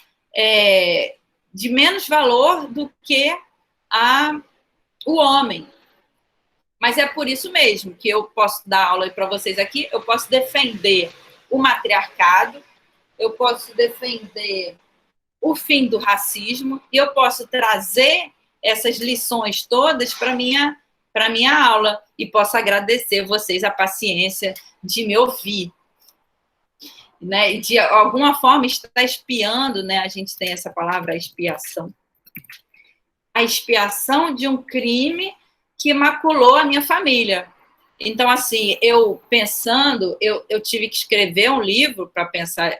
de menos valor do que o homem. Mas é por isso mesmo que eu posso dar aula para vocês aqui, eu posso defender o matriarcado, eu posso defender o fim do racismo, e eu posso trazer essas lições todas para minha aula, e posso agradecer vocês a paciência de me ouvir, né? E de alguma forma está expiando, né? A gente tem essa palavra, expiação. A expiação de um crime que maculou a minha família. Então, assim, eu pensando, eu tive que escrever um livro para pensar,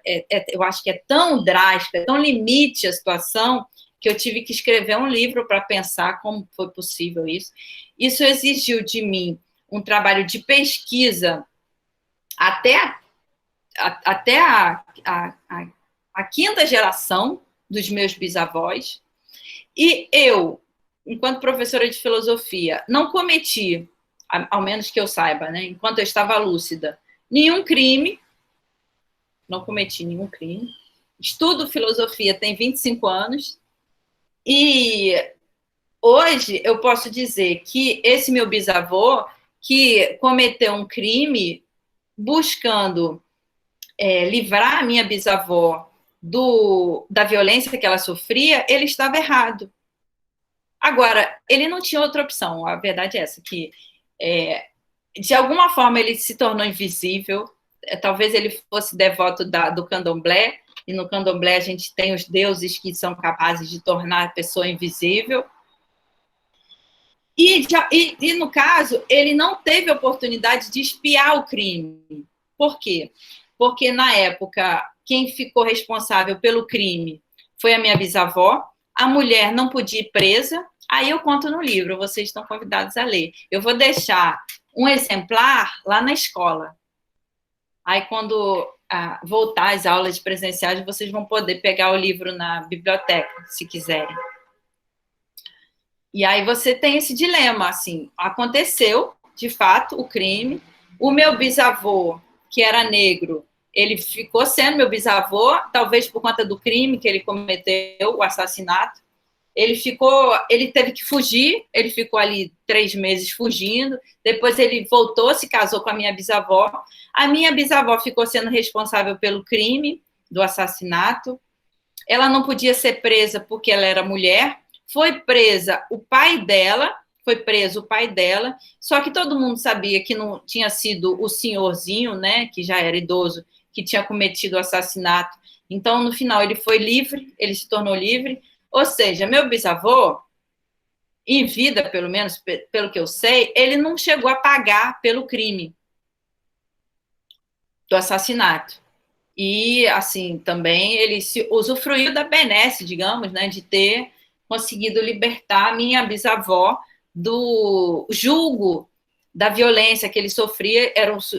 eu acho que é tão drástica, tão limite a situação, que eu tive que escrever um livro para pensar como foi possível isso. Isso exigiu de mim um trabalho de pesquisa até a quinta geração dos meus bisavós, e eu, enquanto professora de filosofia, não cometi, ao menos que eu saiba, né, enquanto eu estava lúcida, nenhum crime, não cometi nenhum crime, estudo filosofia tem 25 anos, e hoje eu posso dizer que esse meu bisavô, que cometeu um crime buscando livrar a minha bisavó da violência que ela sofria, ele estava errado. Agora, ele não tinha outra opção, a verdade é essa, que de alguma forma ele se tornou invisível, talvez ele fosse devoto do candomblé, e no candomblé a gente tem os deuses que são capazes de tornar a pessoa invisível, e no caso, ele não teve oportunidade de espiar o crime. Por quê? Porque na época, quem ficou responsável pelo crime foi a minha bisavó, a mulher não podia ir presa, aí eu conto no livro, vocês estão convidados a ler. Eu vou deixar um exemplar lá na escola. Aí, quando voltar às aulas presenciais, vocês vão poder pegar o livro na biblioteca, se quiserem. E aí você tem esse dilema, assim, aconteceu, de fato, o crime, o meu bisavô, que era negro, ele ficou sendo meu bisavô, talvez por conta do crime que ele cometeu, o assassinato, ele teve que fugir, ele ficou ali 3 meses fugindo, depois ele voltou, se casou com a minha bisavó ficou sendo responsável pelo crime do assassinato, ela não podia ser presa porque ela era mulher, foi preso o pai dela, só que todo mundo sabia que não tinha sido o senhorzinho, né, que já era idoso, que tinha cometido o assassinato. Então, no final, ele foi livre, ele se tornou livre. Ou seja, meu bisavô, em vida, pelo menos, pelo que eu sei, ele não chegou a pagar pelo crime do assassinato. E, assim, também ele se usufruiu da benesse, digamos, né, de ter conseguido libertar a minha bisavó do julgo da violência que ele sofria.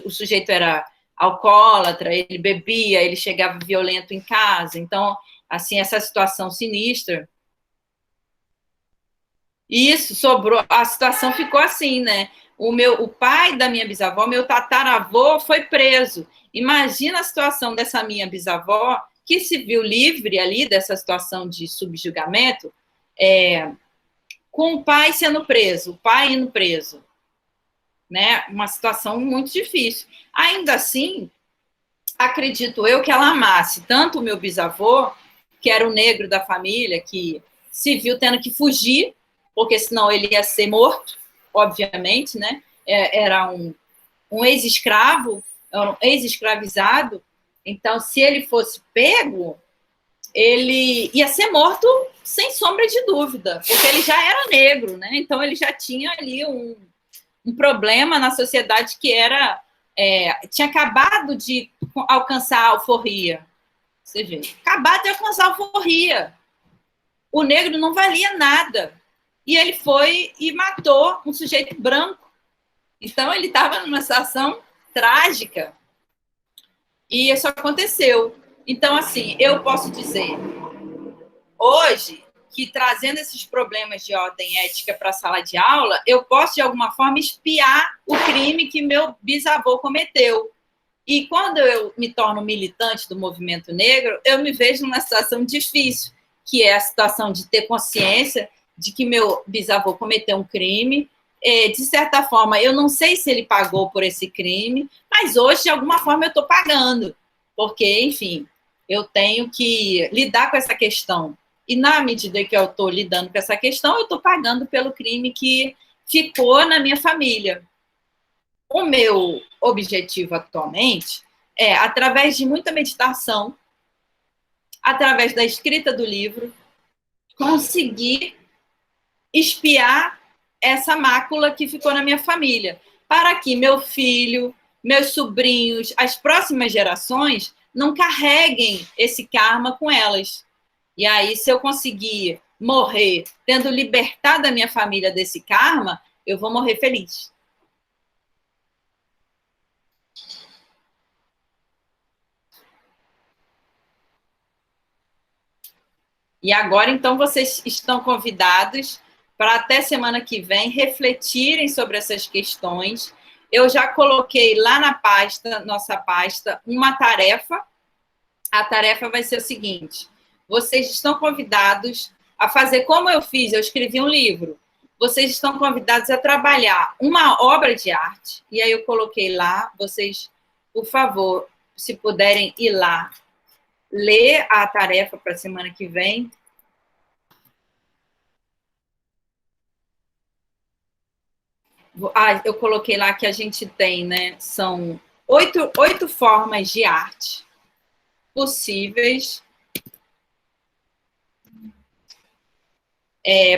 O sujeito era alcoólatra, ele bebia, ele chegava violento em casa. Então, assim, essa situação sinistra. E isso sobrou, a situação ficou assim, né? O pai da minha bisavó, meu tataravô, foi preso. Imagina a situação dessa minha bisavó, que se viu livre ali dessa situação de subjugamento, com o pai sendo preso, o pai indo preso, né? Uma situação muito difícil. Ainda assim, acredito eu que ela amasse tanto o meu bisavô, que era o negro da família, que se viu tendo que fugir, porque senão ele ia ser morto, obviamente, né? Era um ex-escravo, um ex-escravizado, então, se ele fosse pego, ele ia ser morto sem sombra de dúvida, porque ele já era negro, né? Então, ele já tinha ali um problema na sociedade que tinha acabado de alcançar a alforria. Você vê, acabado de alcançar a alforria. O negro não valia nada. E ele foi e matou um sujeito branco. Então, ele estava numa situação trágica. E isso aconteceu. Então, assim, eu posso dizer, hoje, que trazendo esses problemas de ordem ética para a sala de aula, eu posso, de alguma forma, espiar o crime que meu bisavô cometeu. E quando eu me torno militante do movimento negro, eu me vejo numa situação difícil, que é a situação de ter consciência de que meu bisavô cometeu um crime. De certa forma, eu não sei se ele pagou por esse crime, mas hoje, de alguma forma, eu estou pagando, porque, enfim, eu tenho que lidar com essa questão E na medida que eu estou lidando com essa questão, eu estou pagando pelo crime que ficou na minha família. O meu objetivo atualmente é, através de muita meditação, através da escrita do livro, conseguir espiar essa mácula que ficou na minha família, para que meu filho, meus sobrinhos, as próximas gerações não carreguem esse karma com elas. E aí, se eu conseguir morrer tendo libertado a minha família desse karma, eu vou morrer feliz. E agora, então, vocês estão convidados para até semana que vem refletirem sobre essas questões. Eu já coloquei lá na pasta, nossa pasta, uma tarefa. A tarefa vai ser o seguinte: vocês estão convidados a fazer como eu fiz, eu escrevi um livro. Vocês estão convidados a trabalhar uma obra de arte. E aí eu coloquei lá, vocês, por favor, se puderem ir lá, ler a tarefa para a semana que vem. Eu coloquei lá que a gente tem, né? São oito formas de arte possíveis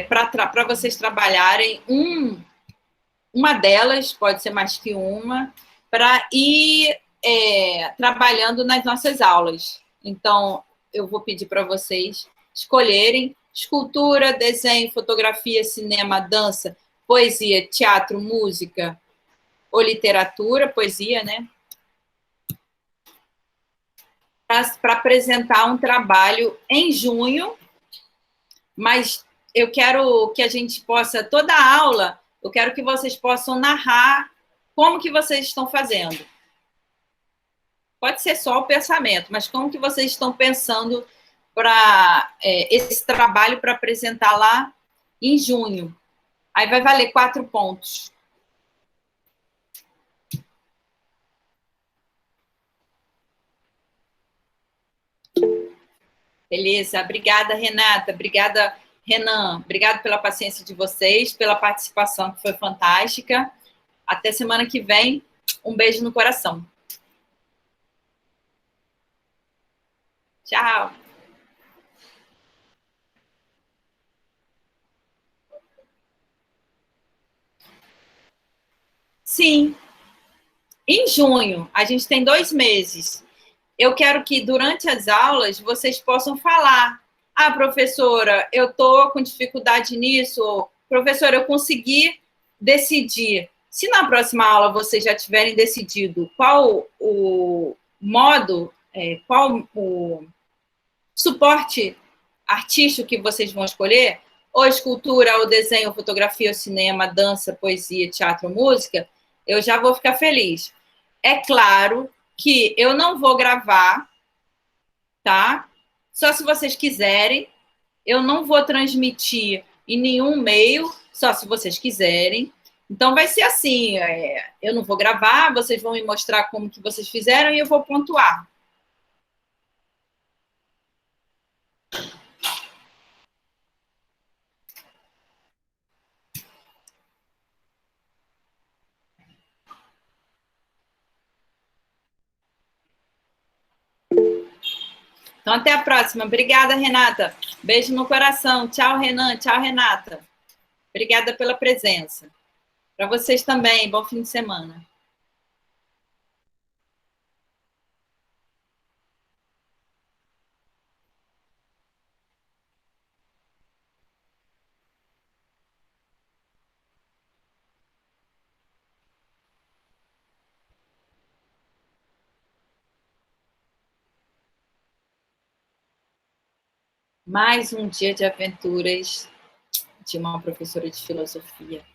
para vocês trabalharem. Uma delas, pode ser mais que uma, para ir trabalhando nas nossas aulas. Então, eu vou pedir para vocês escolherem escultura, desenho, fotografia, cinema, dança, poesia, teatro, música ou literatura, poesia, né? Para apresentar um trabalho em junho, mas eu quero que a gente possa, toda a aula, eu quero que vocês possam narrar como que vocês estão fazendo. Pode ser só o pensamento, mas como que vocês estão pensando para esse trabalho para apresentar lá em junho. Aí vai valer 4 pontos. Beleza, obrigada, Renata, obrigada, Renan, obrigado pela paciência de vocês, pela participação, que foi fantástica. Até semana que vem, um beijo no coração. Tchau. Sim, em junho, a gente tem 2 meses. Eu quero que durante as aulas vocês possam falar. Ah, professora, eu estou com dificuldade nisso. Professora, eu consegui decidir. Se na próxima aula vocês já tiverem decidido qual o modo, qual o suporte artístico que vocês vão escolher, ou escultura, ou desenho, ou fotografia, ou cinema, dança, poesia, teatro, música, eu já vou ficar feliz. É claro que eu não vou gravar, tá? Só se vocês quiserem. Eu não vou transmitir em nenhum meio, só se vocês quiserem. Então, vai ser assim, eu não vou gravar, vocês vão me mostrar como que vocês fizeram e eu vou pontuar. Então, até a próxima. Obrigada, Renata. Beijo no coração. Tchau, Renan. Tchau, Renata. Obrigada pela presença. Para vocês também. Bom fim de semana. Mais um dia de aventuras de uma professora de filosofia.